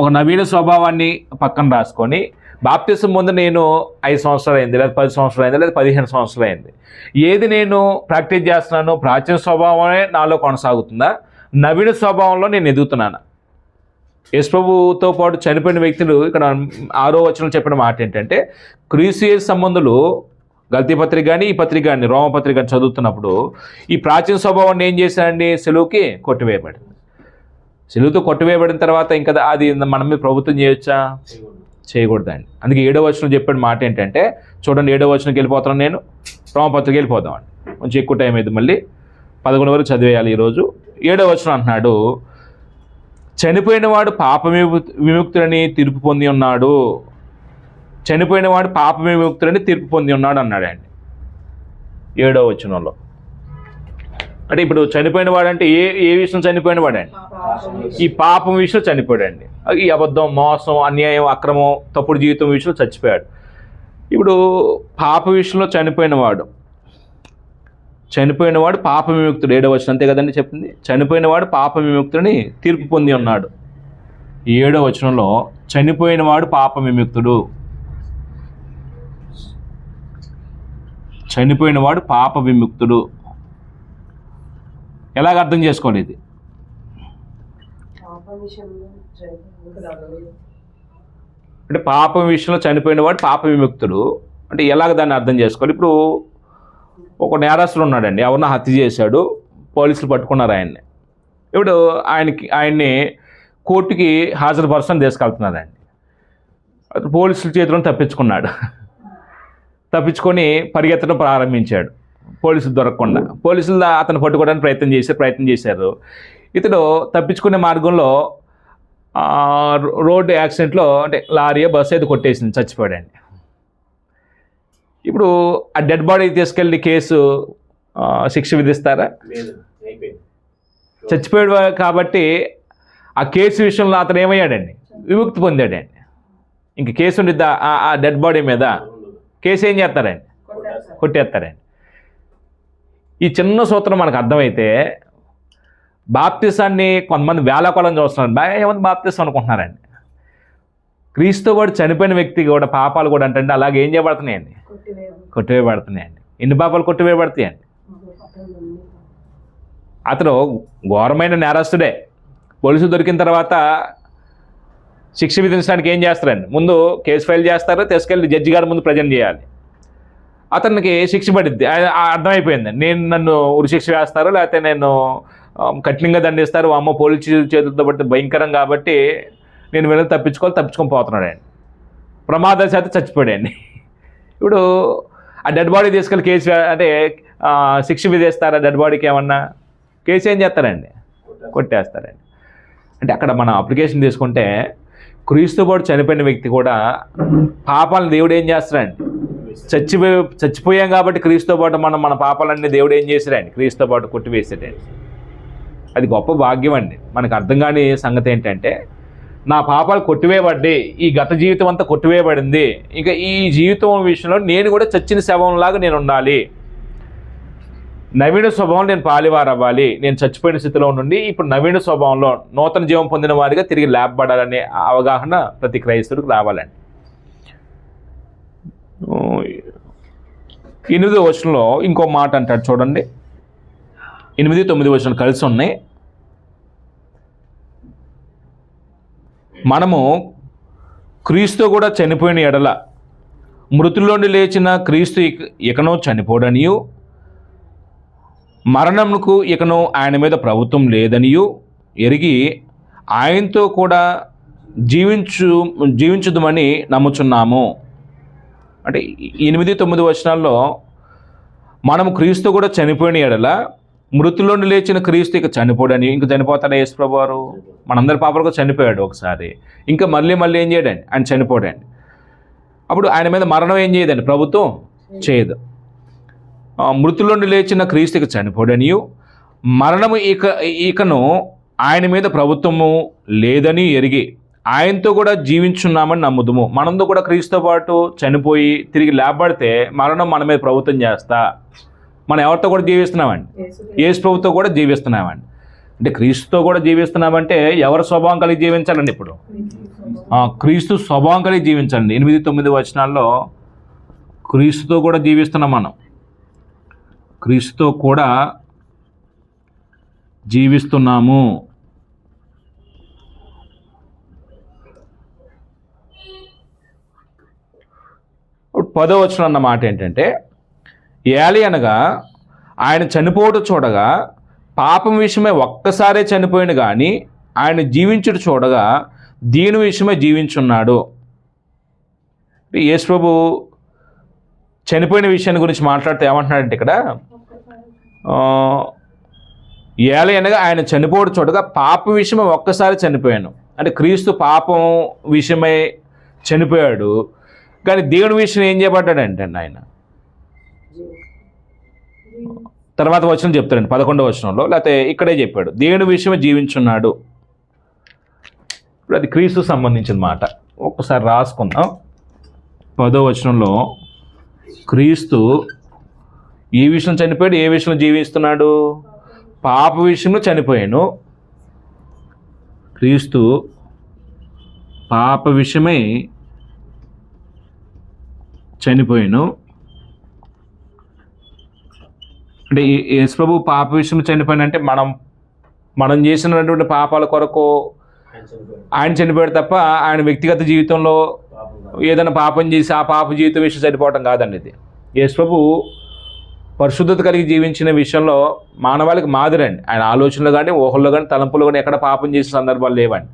ఒక నవీన స్వభావాన్ని పక్కన రాసుకొని, బాప్తిసం ముందు నేను 5 సంవత్సరాలు అయింది, లేదా 10 సంవత్సరాలు అయింది, లేదా 15 సంవత్సరాలు అయింది, ఏది నేను ప్రాక్టీస్ చేస్తున్నాను? ప్రాచీన స్వభావమే నాలో కొనసాగుతుందా, నవీన స్వభావంలో నేను ఎదుగుతున్నాను? యేసు ప్రభువుతో పాటు చనిపోయిన వ్యక్తులు ఇక్కడ 6వ వచనంలో చెప్పిన మాట ఏంటంటే, క్రీస్తు యేసు సంబంధులు గలతీ పత్రిక కానీ, ఈ పత్రిక కానీ, రోమపత్రిక కానీ చదువుతున్నప్పుడు ఈ ప్రాచీన స్వభావాన్ని ఏం చేశారండి? సిలువకి కొట్టివేయబడింది. సిలువతో కొట్టివేయబడిన తర్వాత ఇంకా అది మన మీద ప్రభుత్వం చేయొచ్చా? చేయకూడదండి. అందుకే 7వ వచనం చెప్పిన మాట ఏంటంటే, చూడండి 7వ వచనంకి వెళ్ళిపోతున్నాను నేను, రోమపత్రిక వెళ్ళిపోదామండి, కొంచెం ఎక్కువ టైం అయింది, మళ్ళీ 11 వరకు చదివేయాలి ఈరోజు. 7వ వచనం అంటున్నాడు, చనిపోయినవాడు పాప విముక్తులని తీర్పు పొంది ఉన్నాడు. చనిపోయినవాడు పాప విముక్తులని తీర్పు పొంది ఉన్నాడు అన్నాడండి 7వ వచనంలో. అంటే ఇప్పుడు చనిపోయిన వాడు అంటే ఏ విషయం చనిపోయిన వాడండి? ఈ పాపం విషయంలో చనిపోయాడండి. ఈ అబద్ధం, మోసం, అన్యాయం, అక్రమం, తప్పుడు జీవితం విషయంలో చచ్చిపోయాడు. ఇప్పుడు పాప విషయంలో చనిపోయినవాడు పాప విముక్తుడు. 7వ వచనం అంతే కదండి చెప్పింది. చనిపోయినవాడు పాప విముక్తుడిని తీర్పు పొంది ఉన్నాడు. 7వ వచనంలో చనిపోయినవాడు పాప విముక్తుడు, చనిపోయినవాడు పాప విముక్తుడు. ఎలాగ అర్థం చేసుకోవాలి ఇది? అంటే పాపం విషయంలో చనిపోయినవాడు పాప విముక్తుడు అంటే ఎలాగ దాన్ని అర్థం చేసుకోవాలి? ఇప్పుడు ఒక నేరస్తుడు ఉన్నాడండి, ఎవరినో హత్య చేశాడు, పోలీసులు పట్టుకున్నారు ఆయన్ని. ఇప్పుడు ఆయన్ని కోర్టుకి హాజరుపరచని తీసుకెళ్తున్నారండి. పోలీసుల చేతిలో తప్పించుకొని పరిగెత్తడం ప్రారంభించాడు. పోలీసులు దొరకకుండా, పోలీసులు అతను పట్టుకోవడానికి ప్రయత్నం చేశారు. ఇతడు తప్పించుకునే మార్గంలో రోడ్డు యాక్సిడెంట్లో, అంటే లారీ బస్సు అయితే కొట్టేసింది, చచ్చిపోయాడండి. ఇప్పుడు ఆ డెడ్ బాడీ తీసుకెళ్ళి కేసు శిక్ష విధిస్తారా? చచ్చిపోయాడు కాబట్టి ఆ కేసు విషయంలో అతను ఏమయ్యాడండి? విముక్తి పొందాడండి. ఇంక కేసు ఉండిద్దా ఆ డెడ్ బాడీ మీద? కేసు ఏం చేస్తారండి? కొట్టేస్తారండి. ఈ చిన్న సూత్రం మనకు అర్థమైతే బాప్తిసాన్ని కొంతమంది వేళాకోళం చూస్తున్నారు. ఏమంది బాప్తిసం అనుకుంటున్నారండి. క్రీస్తు వాడు చనిపోయిన వ్యక్తికి కూడా పాపాలు కూడా అంటే అలాగే ఏం చేయబడుతున్నాయండి? కొట్టివేయబడుతున్నాయండి. ఎన్ని పాపాలు కొట్టివేయబడతాయండి? అతను ఘోరమైన నేరస్తుడే. పోలీసులు దొరికిన తర్వాత శిక్ష విధించడానికి ఏం చేస్తారండి? ముందు కేసు ఫైల్ చేస్తారు, తీసుకెళ్ళి జడ్జి గారి ముందు ప్రజెంట్ చేయాలి. అతనికి శిక్ష పడిద్ది, అర్థమైపోయింది. నన్ను ఉరిశిక్ష వేస్తారు, లేకపోతే నేను కఠినంగా దండిస్తారు, అమ్మ పోలీసు చేతులతో పడితే భయంకరం కాబట్టి నేను వెళ్ళి తప్పించుకొని పోతున్నాడండి. ప్రమాదశాత్తు చచ్చిపోయాడండి. ఇప్పుడు ఆ డెడ్ బాడీ తీసుకెళ్ళి కేసు అంటే శిక్ష విధిస్తారా? డెడ్ బాడీకి ఏమన్నా కేసు ఏం చేస్తారండి? కొట్టేస్తారండి. అంటే అక్కడ మనం అప్లికేషన్ తీసుకుంటే క్రీస్తు పాటు చనిపోయిన వ్యక్తి కూడా పాపాలను దేవుడు ఏం చేస్తారండి? చచ్చిపోయాం కాబట్టి క్రీస్తుతో పాటు మన పాపాలన్నీ దేవుడు ఏం చేశారండి? క్రీస్తుతో పాటు కొట్టివేసాడండి. అది గొప్ప భాగ్యం అండి. మనకు అర్థం కాని సంగతి ఏంటంటే, నా పాపాలు కొట్టివేయబడ్డాయి, ఈ గత జీవితం అంతా కొట్టివేయబడింది, ఇంకా ఈ జీవితం విషయంలో నేను కూడా చచ్చిన శవంలాగా నేను ఉండాలి. నవీన స్వభావం నేను పాలివారవ్వాలి, నేను చచ్చిపోయిన స్థితిలో నుండి ఇప్పుడు నవీన స్వభావంలో నూతన జీవం పొందిన వారిగా తిరిగి లేపబడాలనే అవగాహన ప్రతి క్రైస్తవుడికి రావాలండి. 8వ వచనంలో ఇంకో మాట అంటాడు చూడండి. 8, 9 వచనాలు కలిసి ఉన్నాయి. మనము క్రీస్తు కూడా చనిపోయిన ఎడల మృతుల్లోండి లేచిన క్రీస్తు ఇకను చనిపోడనియు, మరణమునకు ఇకను ఆయన మీద ప్రభుత్వం లేదనియు ఎరిగి ఆయనతో కూడా జీవించుదుమని నమ్ముచున్నాము. అంటే 8, 9 వచనాల్లో మనము క్రీస్తు కూడా చనిపోయిన ఎడల మృతుల్లోండి లేచిన క్రీస్తు ఇక చనిపోడని, ఇంక చనిపోతాడా యేసుప్రభు వారు? మనందరి పాపలకు చనిపోయాడు ఒకసారి, ఇంకా మళ్ళీ ఏం చేయడండి, ఆయన చనిపోడండి. అప్పుడు ఆయన మీద మరణం ఏం చేయదండి, ప్రభుత్వం చేయదు. మృతుల్లోండి లేచిన క్రీస్తు ఇక చనిపోడనియు, మరణము ఇకను ఆయన మీద ప్రభుత్వము లేదని ఎరిగి ఆయనతో కూడా జీవించున్నామని నమ్ముదుము. మనంతో కూడా క్రీస్తుతో పాటు చనిపోయి తిరిగి లేపబడితే మరణం మన మీద ప్రభుత్వం చేస్తా. మనం ఎవరితో కూడా జీవిస్తున్నామండి? యేసు ప్రభుతో కూడా జీవిస్తున్నామండి. అంటే క్రీస్తుతో కూడా జీవిస్తున్నామంటే ఎవరి స్వభావం కలిగి జీవించాలండి? ఇప్పుడు క్రీస్తు స్వభావం కలిగి జీవించాలండి. 8, 9 వచనాల్లో క్రీస్తుతో కూడా జీవిస్తున్నాం. మనం క్రీస్తుతో కూడా జీవిస్తున్నాము. ఇప్పుడు 10వ వచనం అన్న మాట ఏంటంటే, ఏలి అనగా ఆయన చనిపోవడం చూడగా పాపం విషయమై ఒక్కసారే చనిపోయిన కానీ ఆయన జీవించుడు చూడగా దీని విషయమై జీవించున్నాడు. యేసు ప్రభు చనిపోయిన విషయాన్ని గురించి మాట్లాడితే ఏమంటున్నాడంటే ఇక్కడ, ఏలి అనగా ఆయన చనిపోవడం చూడగా పాపం విషయమై ఒక్కసారి చనిపోయాను. అంటే క్రీస్తు పాపం విషయమై చనిపోయాడు, కానీ దేవుని విషయం ఏం చేయబడ్డాడంటే ఆయన తర్వాత వచనం చెప్తాడండి 11వ వచనంలో, లేకపోతే ఇక్కడే చెప్పాడు దేవుని విషయమే జీవించున్నాడు. ఇప్పుడు అది క్రీస్తు సంబంధించిన మాట. ఒక్కసారి రాసుకుందాం. 10వ వచనంలో క్రీస్తు ఏ విషయం చనిపోయాడు, ఏ విషయంలో జీవిస్తున్నాడు? పాప విషయంలో చనిపోయాను. క్రీస్తు పాప విషయమై చనిపోయాను. అంటే యేసు ప్రభు పాప విషయం చనిపోయినంటే మనం చేసినటువంటి పాపాల కొరకు ఆయన చనిపోయాడు తప్ప ఆయన వ్యక్తిగత జీవితంలో ఏదైనా పాపం చేసి ఆ పాప జీవితం విషయం చనిపోవటం కాదండి. ఇది యేసు ప్రభు పరిశుద్ధత కలిగి జీవించిన విషయంలో మానవాళికి మాదిరండి. ఆయన ఆలోచనలు కానీ, ఊహల్లో కానీ, తలంపులు కానీ ఎక్కడ పాపం చేసిన సందర్భాలు లేవండి.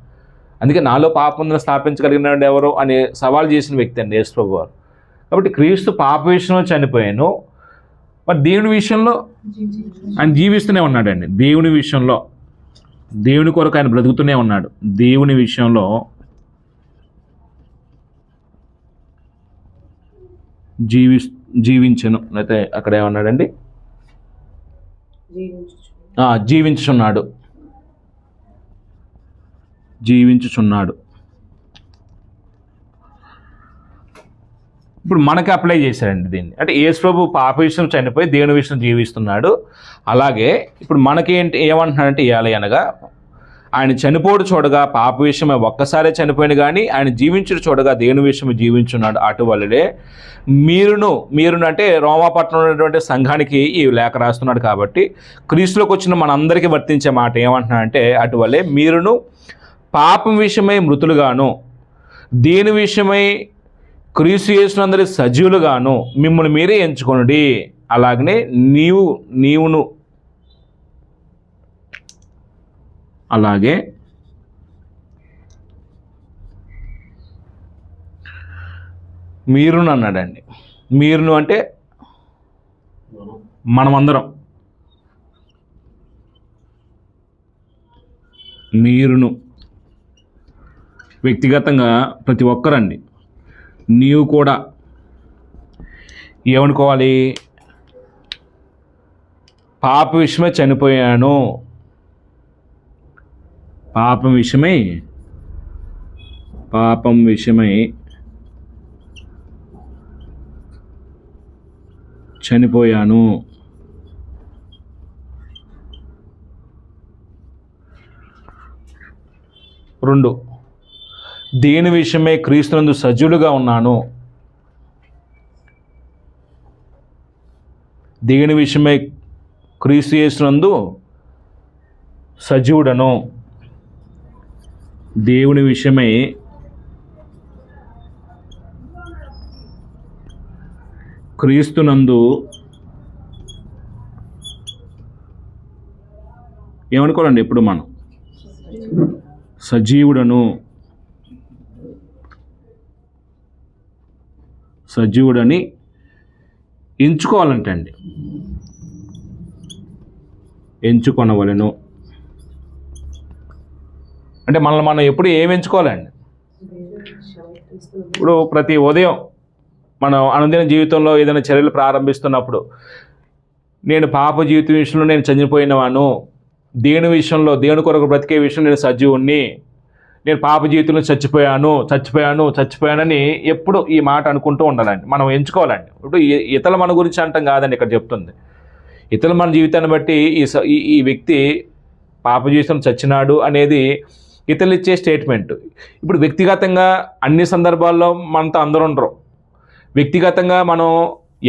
అందుకే నాలో పాపం స్థాపించగలిగిన ఎవరు అని సవాల్ చేసిన వ్యక్తి అండి యేసు ప్రభు వారు. కాబట్టి క్రీస్తు పాప విషయంలో చనిపోయాను, మరి దేవుని విషయంలో ఆయన జీవిస్తూనే ఉన్నాడండి. దేవుని విషయంలో దేవుని కొరకు ఆయన బ్రతుకుతూనే ఉన్నాడు. దేవుని విషయంలో జీవించను, అయితే అక్కడ ఏమన్నాడండి? జీవించుచున్నాడు. ఇప్పుడు మనకి అప్లై చేశాడండి దీన్ని. అంటే యేసు ప్రభు పాప విషయం చనిపోయి దేవుని విషయం జీవిస్తున్నాడు. అలాగే ఇప్పుడు మనకేంటి ఏమంటున్నాడంటే, ఏలి అనగా ఆయన చనిపోడు చూడగా పాప విషయమే ఒక్కసారే చనిపోయిన కానీ ఆయన జీవించుడు చూడగా దేవుని విషయం జీవించున్నాడు. అటువలనే మీరును అంటే రోమాపట్నం ఉన్నటువంటి సంఘానికి ఈ లేఖ రాస్తున్నాడు కాబట్టి క్రీస్తులోకి వచ్చిన మనందరికీ వర్తించే మాట ఏమంటున్నాడంటే, అటువలే మీరును పాపం విషయమై మృతులుగాను దేని విషయమై క్రీస్తు యేసునందరి సజీవులుగాను మిమ్మల్ని మీరే ఎంచుకొనుడి. అలాగనే నీవును అలాగే మీరును అన్నాడండి. మీరును అంటే మనమందరం, మీరును వ్యక్తిగతంగా ప్రతి ఒక్కరండి. నీవు కూడా ఏమనుకోవాలి? పాప విషయమై చనిపోయాను, పాపం విషయమై చనిపోయాను. 2, దేని విషయమై క్రీస్తునందు సజీవులుగా ఉన్నాను. దేని విషయమై క్రీస్తు యేసునందు సజీవుడను. దేవుని విషయమై క్రీస్తునందు ఏమనుకోవాలండి ఎప్పుడు మనం సజీవుడని ఎంచుకోవాలంటే అండి, ఎంచుకొనవలెను. అంటే మనల్ని మనం ఎప్పుడు ఏం ఎంచుకోవాలండి? ఇప్పుడు ప్రతి ఉదయం మనం అనుదిన జీవితంలో ఏదైనా చర్యలు ప్రారంభిస్తున్నప్పుడు, నేను పాప జీవిత విషయంలో నేను చనిపోయినవాను, దేవుని విషయంలో దేవుని కొరకు బ్రతికే విషయంలో నేను సజీవుణ్ణి, నేను పాప జీవితంలో చచ్చిపోయానని ఎప్పుడు ఈ మాట అనుకుంటూ ఉండాలండి. మనం ఎంచుకోవాలండి. ఇప్పుడు ఇతరులు మన గురించి అంటాం కాదండి ఇక్కడ చెప్తుంది. ఇతరులు మన జీవితాన్ని బట్టి ఈ వ్యక్తి పాప జీవితం చచ్చినాడు అనేది ఇతరులు ఇచ్చే స్టేట్మెంట్. ఇప్పుడు వ్యక్తిగతంగా అన్ని సందర్భాల్లో మనతో అందరూ ఉండరు. వ్యక్తిగతంగా మనం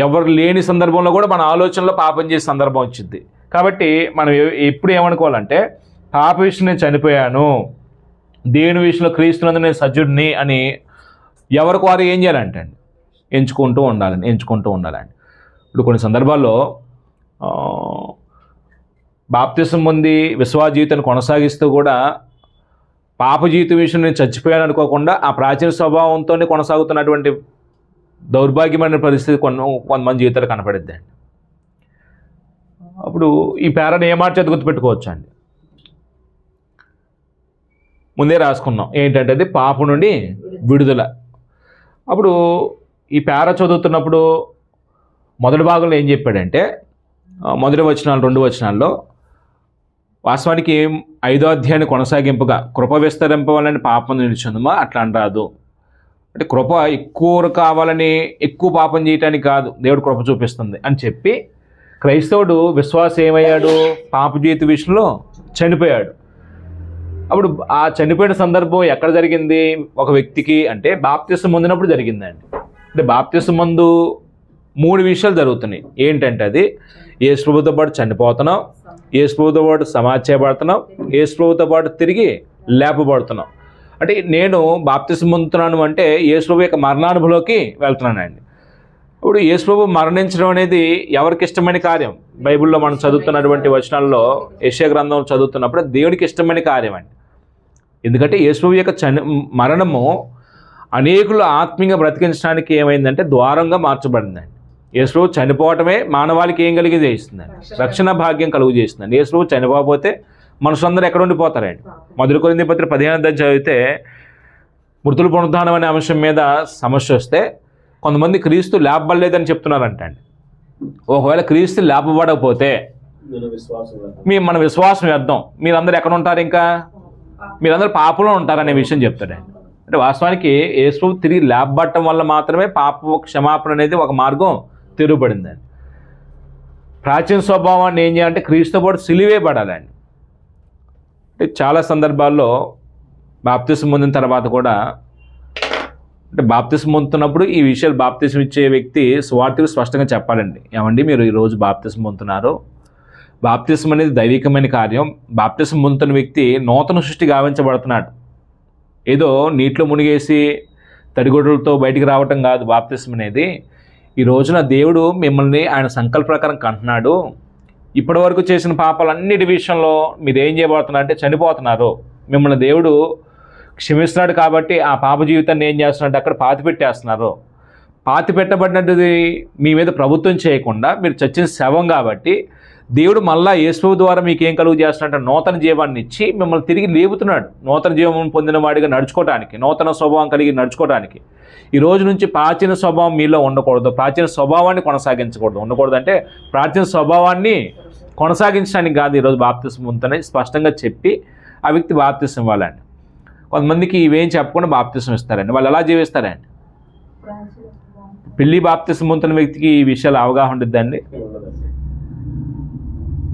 ఎవరు లేని సందర్భంలో కూడా మన ఆలోచనలో పాపం చేసే సందర్భం వచ్చింది. కాబట్టి మనం ఎప్పుడు ఏమనుకోవాలంటే, పాప విషయం నేను చనిపోయాను, దేవుని విషయంలో క్రీస్తునందు నేను సజీవుడిని అని ఎవరికి వారు ఏం చేయాలంటే అండి ఎంచుకుంటూ ఉండాలండి. ఇప్పుడు కొన్ని సందర్భాల్లో బాప్తిసం పొంది విశ్వాస జీవితాన్ని కొనసాగిస్తూ కూడా పాప జీవిత విషయం నేను చచ్చిపోయాను అనుకోకుండా ఆ ప్రాచీన స్వభావంతోనే కొనసాగుతున్నటువంటి దౌర్భాగ్యమైన పరిస్థితి కొంతమంది జీవితాలు కనపడిద్ది అండి. అప్పుడు ఈ పేరాన్ని ఏ మాట చేత గుర్తుపెట్టుకోవచ్చు అండి? ముందే రాసుకున్నాం ఏంటంటే అది పాప నుండి విడుదల. అప్పుడు ఈ పేర చదువుతున్నప్పుడు మొదటి భాగంలో ఏం చెప్పాడంటే, మొదటి వచనాలు 2 వచనాల్లో వాస్తవానికి 5వ అధ్యాయాన్ని కొనసాగింపుగా కృప విస్తరింపవాలని పాపం నిలిచిందమా అట్లా అనరాదు. అంటే కృప ఎక్కువ కావాలని ఎక్కువ పాపం చేయటానికి కాదు దేవుడు కృప చూపిస్తుంది అని చెప్పి, క్రైస్తవుడు విశ్వాసం ఏమయ్యాడు? పాప జీవిత విషయంలో చనిపోయాడు. అప్పుడు ఆ చనిపోయిన సందర్భం ఎక్కడ జరిగింది ఒక వ్యక్తికి అంటే బాప్తిసం పొందినప్పుడు జరిగిందండి. అంటే బాప్తిసం ముందు 3 విషయాలు జరుగుతున్నాయి. ఏంటంటే అది యేసు ప్రభువుతో పాటు చనిపోతున్నాం, యేసు ప్రభువుతో పాటు సమాధి చేయబడుతున్నాం, యేసు ప్రభువుతో పాటు తిరిగి లేపబడుతున్నాం. అంటే నేను బాప్తిసం పొందుతున్నాను అంటే యేసు ప్రభు యొక్క మరణానుభవంలోకి వెళ్తున్నానండి. ఇప్పుడు యేసు ప్రభు మరణించడం అనేది ఎవరికి ఇష్టమైన కార్యం? బైబిల్లో మనం చదువుతున్నటువంటి వచనాల్లో యెషయా గ్రంథం చదువుతున్నప్పుడు దేవునికి ఇష్టమైన కార్యం అండి. ఎందుకంటే యేసు ప్రభు యొక్క మరణము అనేకులు ఆత్మీయంగా బ్రతికించడానికి ఏమైందంటే ద్వారంగా మార్చబడిందండి. యేసు ప్రభు చనిపోవటమే మానవాళికి ఏం కలిగి చేస్తుందండి? రక్షణ భాగ్యం కలుగు చేస్తుందండి. యేసు ప్రభు చనిపోకపోతే మనుషులందరూ ఎక్కడ ఉండిపోతారండి? మొదటి కొరింథీ పత్రిక 15వ అధ్యాయం చదివితే మృతుల పునరుద్ధానం అనే అంశం మీద సమస్య వస్తే కొంతమంది క్రీస్తు లేపబడలేదని చెప్తున్నారంట అండి. ఒకవేళ క్రీస్తు లేపబడకపోతే మన విశ్వాసం వ్యర్థం, మీరందరూ ఎక్కడ ఉంటారు? ఇంకా మీరందరూ పాపంలో ఉంటారనే విషయం చెప్తాడండి. అంటే వాస్తవానికి యేసు ప్రభు తిరిగి లేపబడటం వల్ల మాత్రమే పాప క్షమాపణ అనేది ఒక మార్గం తెరుపడిందండి. ప్రాచీన స్వభావాన్ని ఏం చేయాలంటే క్రీస్తు పాటు సిలువే పడాలండి. అంటే చాలా సందర్భాల్లో బాప్తిసం పొందిన తర్వాత కూడా అంటే బాప్తిసం పొందుతున్నప్పుడు ఈ విషయాలు బాప్తిసం ఇచ్చే వ్యక్తి సువార్తకు స్పష్టంగా చెప్పాలండి. ఏమండి మీరు ఈరోజు బాప్తిసం పొందుతున్నారు, బాప్తిసం అనేది దైవికమైన కార్యం, బాప్తిసం పొందుతున్న వ్యక్తి నూతన సృష్టి గావించబడుతున్నాడు. ఏదో నీటిలో మునిగేసి తడిగొడ్డలతో బయటికి రావటం కాదు బాప్తిసం అనేది. ఈ రోజున దేవుడు మిమ్మల్ని ఆయన సంకల్ప ప్రకారం కంటున్నాడు. ఇప్పటి వరకు చేసిన పాపాలన్నిటి విషయంలో మీరు ఏం చేయబోతున్నారు అంటే చనిపోతున్నారు. మిమ్మల్ని దేవుడు క్షమిస్తున్నాడు కాబట్టి ఆ పాప జీవితాన్ని ఏం చేస్తున్నారంటే అక్కడ పాతిపెట్టేస్తున్నారు. పాతిపెట్టబడినది మీ మీద ప్రభుత్వం చేయకుండా మీరు చచ్చిన శవం కాబట్టి దేవుడు మళ్ళా యేసు ద్వారా మీకు ఏం కలుగు చేస్తున్నాడంటే నూతన జీవాన్ని ఇచ్చి మిమ్మల్ని తిరిగి లేపుతున్నాడు. నూతన జీవం పొందిన వాడిగా నడుచుకోవడానికి, నూతన స్వభావం కలిగి నడుచుకోవడానికి. ఈ రోజు నుంచి ప్రాచీన స్వభావం మీలో ఉండకూడదు, ప్రాచీన స్వభావాన్ని కొనసాగించకూడదు. ఉండకూడదు అంటే ప్రాచీన స్వభావాన్ని కొనసాగించడానికి కాదు ఈరోజు బాప్తిసం పొందుతానని స్పష్టంగా చెప్పి ఆ వ్యక్తి బాప్తిసం ఇవ్వాలండి. కొంతమందికి ఇవేం చెప్పకుండా బాప్తిసం ఇస్తారండి. వాళ్ళు ఎలా జీవిస్తారండి? పెళ్ళి బాప్తిసం పొందుతున్న వ్యక్తికి ఈ విషయాలు అవగాహన ఉంటుందండి.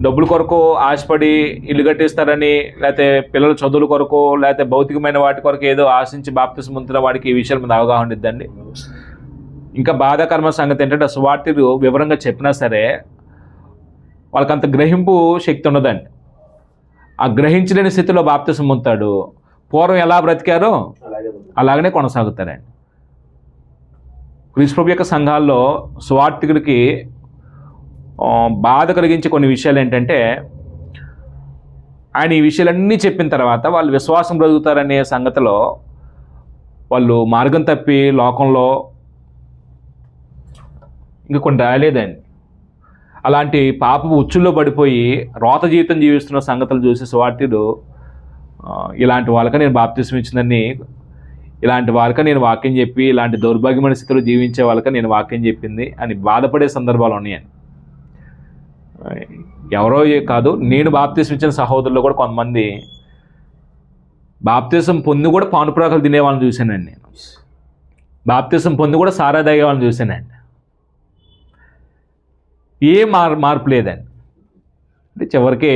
డబ్బుల కొరకు ఆశపడి ఇల్లు కట్టిస్తారని, లేకపోతే పిల్లల చదువుల కొరకు, లేకపోతే భౌతికమైన వాటి కొరకు ఏదో ఆశించి బాప్తిసం పొందుతున్న వాడికి ఈ విషయాల మీద అవగాహన ఉండిద్దండి. ఇంకా బాధాకరమైన సంగతి ఏంటంటే సువార్తలు వివరంగా చెప్పినా సరే వాళ్ళకంత గ్రహింపు శక్తి ఉండదండి. ఆ గ్రహించలేని స్థితిలో బాప్తిసం పొందుతాడు. పూర్వం ఎలా బ్రతికారో అలాగనే కొనసాగుతారండి. క్రీస్తు ప్రభు యొక్క సంఘాల్లో సువార్తికుడికి బాధ కలిగించే కొన్ని విషయాలు ఏంటంటే, ఆయన ఈ విషయాలన్నీ చెప్పిన తర్వాత వాళ్ళు విశ్వాసం బ్రతుకుతారనే సంగతిలో వాళ్ళు మార్గం తప్పి లోకంలో ఇంకా కొన్ని రాలేదండి. అలాంటి పాపపు ఉచ్చుల్లో పడిపోయి రోత జీవితం జీవిస్తున్న సంగతులు చూసి సువార్తీయుడు ఇలాంటి వాళ్ళకి నేను బాప్తిసం ఇచ్చిందని, ఇలాంటి వాళ్ళకి నేను వాక్యం చెప్పి, ఇలాంటి దౌర్భాగ్యమైన స్థితిలో జీవించే వాళ్ళకి నేను వాక్యం చెప్పింది అని బాధపడే సందర్భాలు ఉన్నాయని. ఎవరో కాదు, నేను బాప్తిసం ఇచ్చిన సహోదరులు కూడా కొంతమంది బాప్తిసం పొంది కూడా పానుపురాకలు తినే వాళ్ళని చూశానండి. నేను బాప్తిసం పొంది కూడా సారా తాగే వాళ్ళని చూశానండి. ఏ మార్పు లేదండి. అంటే చివరికి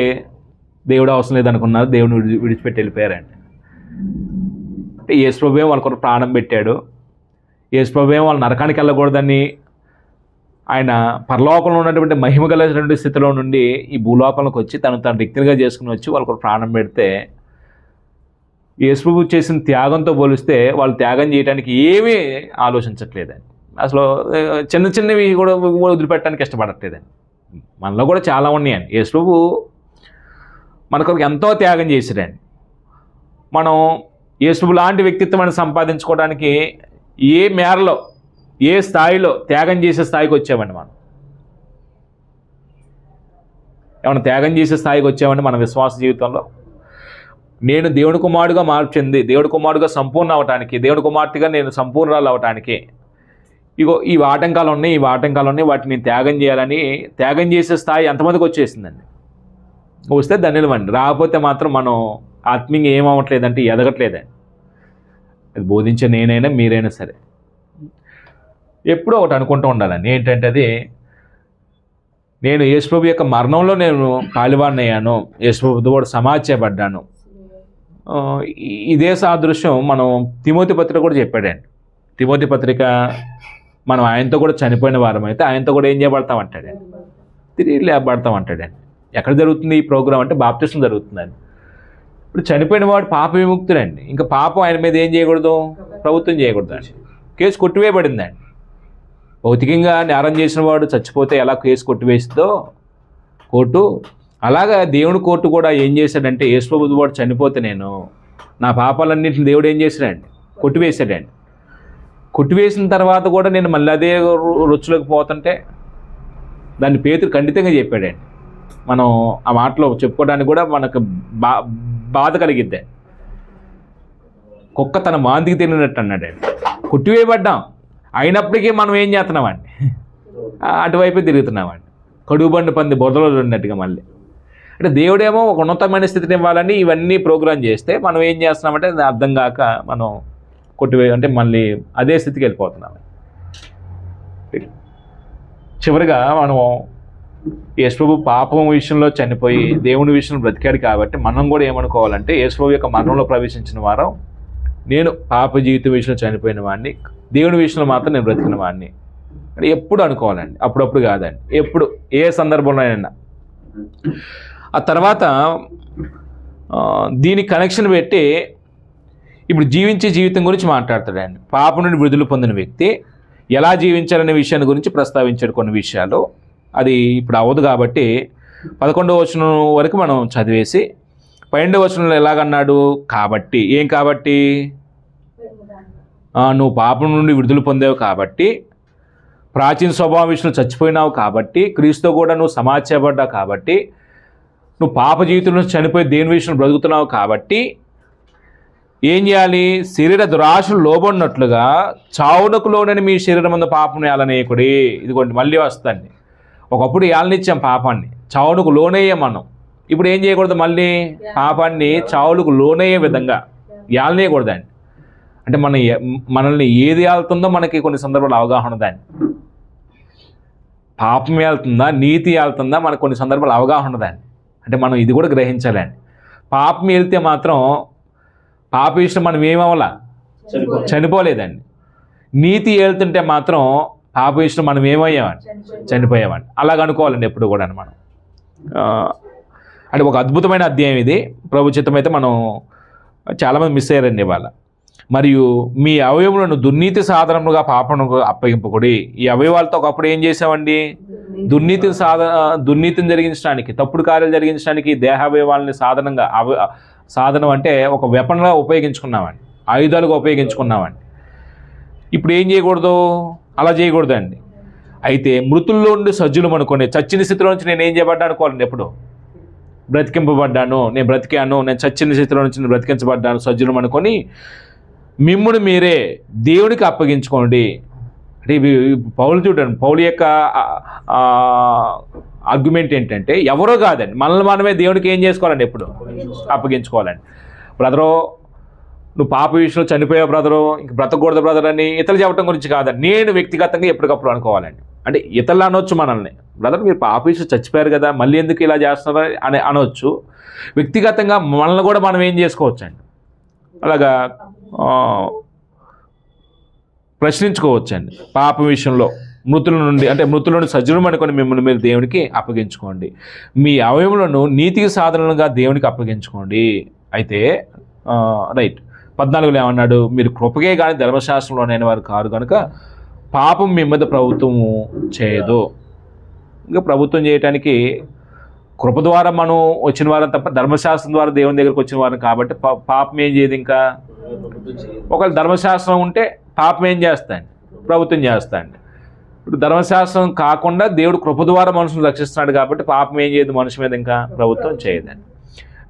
దేవుడు అవసరం లేదనుకున్నారు, దేవుడిని విడిచిపెట్టి వెళ్ళిపోయారండి. అంటే యేసు ప్రభువే వాళ్ళ కొరకు ప్రాణం పెట్టాడు. యేసు ప్రభువే వాళ్ళు నరకానికి వెళ్ళకూడదని ఆయన పరలోకంలో ఉన్నటువంటి మహిమ కలిగినటువంటి స్థితిలో నుండి ఈ భూలోకంలోకి వచ్చి తను రిక్తిగా చేసుకుని వచ్చి వాళ్ళ కొరకు ప్రాణం పెడితే, యేసు ప్రభు చేసిన త్యాగంతో పోలిస్తే వాళ్ళు త్యాగం చేయడానికి ఏమీ ఆలోచించట్లేదండి. అసలు చిన్న చిన్నవి కూడా వదిలిపెట్టడానికి ఇష్టపడట్లేదండి. మనలో కూడా చాలా ఉన్నాయండి. యేసు ప్రభు మనకు ఎంతో త్యాగం చేశారండి. మనం యేసు ప్రభు లాంటి వ్యక్తిత్వాన్ని సంపాదించుకోవడానికి ఏ మేరలో, ఏ స్థాయిలో త్యాగం చేసే స్థాయికి వచ్చామండి. మనం ఏమైనా త్యాగం చేసే స్థాయికి వచ్చామండి మన విశ్వాస జీవితంలో. నేను దేవుని కుమారుడుగా మార్పు చెంది, దేవుడి కుమారుడుగా సంపూర్ణ అవటానికి, దేవుడి కుమార్తెగా నేను సంపూర్ణాలు అవటానికి ఇగో ఈ ఆటంకాలు ఉన్నాయి, వాటిని త్యాగం చేయాలని త్యాగం చేసే స్థాయి ఎంతమందికి వచ్చేసిందండి. వస్తే ధన్యులమండి. రాకపోతే మాత్రం మనం ఆత్మీయంగా ఏమవ్వట్లేదంటే ఎదగట్లేదండి. అది బోధించే నేనైనా మీరైనా సరే ఎప్పుడో ఒకటి అనుకుంటూ ఉండాలండి. ఏంటంటే అది నేను యేసు ప్రభు యొక్క మరణంలో నేను పాలువాడిని అయ్యాను, యేసు ప్రభుతో కూడా సమాధి చేయబడ్డాను. ఇదే సాదృశ్యం మనం తిమోతి పత్రిక కూడా చెప్పాడండి. తిమోతి పత్రిక మనం ఆయనతో కూడా చనిపోయిన వారం అయితే ఆయనతో కూడా ఏం చేయబడతామంటాడండి, తిరిగి లేపబడతామంటాడండి. ఎక్కడ జరుగుతుంది ఈ ప్రోగ్రాం అంటే బాప్తిసం జరుగుతుందండి. ఇప్పుడు చనిపోయిన వాడు పాప విముక్తుడండి. ఇంకా పాపం ఆయన మీద ఏం చేయకూడదు, ప్రభుత్వం చేయకూడదండి. కేసు కొట్టివేయబడిందండి. భౌతికంగా నేరం చేసిన వాడు చచ్చిపోతే ఎలా కేసు కొట్టివేస్తుందో కోర్టు, అలాగా దేవుని కోర్టు కూడా ఏం చేశాడంటే యేసు ప్రభువు వాడు చనిపోతే నేను నా పాపాలన్నింటిని దేవుడు ఏం చేశాడండి, కొట్టివేశాడండి. కొట్టివేసిన తర్వాత కూడా నేను మళ్ళీ అదే రుచులకు పోతుంటే దాన్ని పేతురు ఖండితంగా చెప్పాడండి. మనం ఆ మాటలో చెప్పుకోవడానికి కూడా మనకు బాధ కలిగిద్దే. కుక్క తన మాందికి తిరిగినట్టు అన్నాడండి. కొట్టివేయబడ్డాం, అయినప్పటికీ మనం ఏం చేస్తున్నామండి, అటువైపే తిరుగుతున్నామండి. కడుగుబండి పంది బొదలో ఉన్నట్టుగా. మళ్ళీ అంటే దేవుడేమో ఒక ఉన్నతమైన స్థితిని ఇవ్వాలని ఇవన్నీ ప్రోగ్రాం చేస్తే మనం ఏం చేస్తున్నామంటే అది అర్థం కాక మనం అంటే మళ్ళీ అదే స్థితికి వెళ్ళిపోతున్నాం. చివరిగా మనం యేసు ప్రభు పాపం విషయంలో చనిపోయి దేవుని విషయంలో బ్రతికాడు కాబట్టి మనం కూడా ఏమనుకోవాలంటే యేసు ప్రభు యొక్క మరణంలో ప్రవేశించిన వారం నేను పాప జీవితం విషయంలో చనిపోయిన వాడిని, దేవుని విషయంలో మాత్రం నేను బ్రతికిన వాడిని అని ఎప్పుడు అనుకోవాలండి. అప్పుడప్పుడు కాదండి, ఎప్పుడు ఏ సందర్భంలోనైనా. ఆ తర్వాత దీనికి కనెక్షన్ పెట్టి ఇప్పుడు జీవించే జీవితం గురించి మాట్లాడతాడండి. పాపం నుండి విడుదల పొందిన వ్యక్తి ఎలా జీవించాలనే విషయాన్ని గురించి ప్రస్తావించాడు కొన్ని విషయాలు. అది ఇప్పుడు అవ్వదు కాబట్టి 11వ వచనం వరకు మనం చదివేసి 12వ వచనంలో ఎలాగన్నాడు, కాబట్టి ఏం కాబట్టి నువ్వు పాపం నుండి విడుదల పొందావు కాబట్టి, ప్రాచీన స్వభావం విషయంలో చచ్చిపోయినావు కాబట్టి, క్రీస్తుతో కూడా నువ్వు సమాధి చేయబడ్డావు కాబట్టి, నువ్వు పాప జీవితంలో చనిపోయి దేని విషయంలో బ్రతుకుతున్నావు కాబట్టి ఏం చేయాలి, శరీర దురాశలు లోబడినట్లుగా చావునకు లోనని మీ శరీరం ముందు పాపం ఏలనేయకుడి. ఇదిగోండి మళ్ళీ వస్తుంది. ఒకప్పుడు ఏలనిచ్చాం పాపాన్ని, చావునకు లోనయ్యే మనం. ఇప్పుడు ఏం చేయకూడదు, మళ్ళీ పాపాన్ని చావులకు లోనయ్యే విధంగా ఏలనేయకూడదండి. అంటే మనల్ని ఏది ఏలుతుందో మనకి కొన్ని సందర్భాలు అవగాహన ఉందండి. పాపం వెళ్తుందా నీతి వెళ్తుందా మనకు కొన్ని సందర్భాలు అవగాహన ఉండదండి. అంటే మనం ఇది కూడా గ్రహించాలండి. పాపం వెళ్తే మాత్రం పాప విషయం మనం ఏమవ్వాలా, చనిపోలేదండి. నీతి వెళ్తుంటే మాత్రం పాప విషయం మనం ఏమయ్యామండి, చనిపోయామండి. అలాగ అనుకోవాలండి ఎప్పుడు కూడా మనం. అంటే ఒక అద్భుతమైన అధ్యాయం ఇది. ప్రభు చిత్తమైతే మనం చాలామంది మిస్ అయ్యారండి ఇవాళ. మరియు మీ అవయవములను దుర్నీతి సాధనముగా పాపమునకు అప్పగింపకూడి. ఈ అవయవాలతో ఒకప్పుడు ఏం చేసామండి, దుర్నీతిని జరిగించడానికి, తప్పుడు కార్యాలు జరిగించడానికి దేహావయవాలని సాధనం అంటే ఒక వెపన్గా ఉపయోగించుకున్నామండి, ఆయుధాలుగా ఉపయోగించుకున్నామండి. ఇప్పుడు ఏం చేయకూడదు, అలా చేయకూడదండి. అయితే మృతుల్లో ఉండి సజ్జులు అనుకోండి, చచ్చిన స్థితిలో నుంచి నేను ఏం చేయబడ్డా అనుకోవాలండి. ఎప్పుడు బ్రతికింపబడ్డాను, నేను బ్రతికాను, నేను చచ్చిన స్థితిలో నుంచి నేను బ్రతికించబడ్డాను, సజ్జులు అనుకొని మిమ్మును మీరే దేవునికి అప్పగించుకోండి. అంటే ఇవి పౌలు చూడండి, పౌలు యొక్క ఆర్గ్యుమెంట్ ఏంటంటే ఎవరో కాదండి, మనల్ని మనమే దేవునికి ఏం చేసుకోవాలండి, ఎప్పుడు అప్పగించుకోవాలండి. బ్రదరు నువ్వు పాప విషయంలో చనిపోయావు బ్రదరు, ఇంక బ్రతకూడదు బ్రదర్ అని ఇతరులు చెప్పడం గురించి కాదండి, నేను వ్యక్తిగతంగా ఎప్పటికప్పుడు అనుకోవాలండి. అంటే ఇతరులు అనొచ్చు మనల్ని, బ్రదర్ మీరు పాప విషయం చచ్చిపోయారు కదా మళ్ళీ ఎందుకు ఇలా చేస్తున్నారు అని అనొచ్చు. వ్యక్తిగతంగా మనల్ని కూడా మనం ఏం చేసుకోవచ్చండి, అలాగా ప్రశ్నించుకోవచ్చండి. పాప విషయంలో మృతుల నుండి సజ్జనం అనుకొని మిమ్మల్ని మీరు దేవునికి అప్పగించుకోండి. మీ అవయములను నీతికి సాధనలుగా దేవునికి అప్పగించుకోండి. అయితే రైట్ 14లో ఏమన్నాడు, మీరు కృపకే కానీ ధర్మశాస్త్రంలో లేని వారు కారు కనుక పాపం మీ మీద ప్రభుత్వము చేయదు. ఇంకా ప్రభుత్వం చేయటానికి కృప ద్వారా మనం వచ్చిన వారం తప్ప ధర్మశాస్త్రం ద్వారా దేవుని దగ్గరికి వచ్చిన వారం కాబట్టి పాపం ఏం చేయదు. ఇంకా ఒకవేళ ధర్మశాస్త్రం ఉంటే పాపం ఏం చేస్తాండి, ప్రభుత్వం చేస్తాండి. ఇప్పుడు ధర్మశాస్త్రం కాకుండా దేవుడు కృప ద్వారా మనుషులను రక్షిస్తున్నాడు కాబట్టి పాపం ఏం చేయదు మనిషి మీద, ఇంకా ప్రభుత్వం చేయదండి.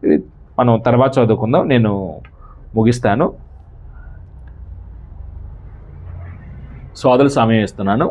ఇది మనం తర్వాత చదువుకుందాం, నేను ముగిస్తాను. సోదరులు సమయం ఇస్తున్నాను.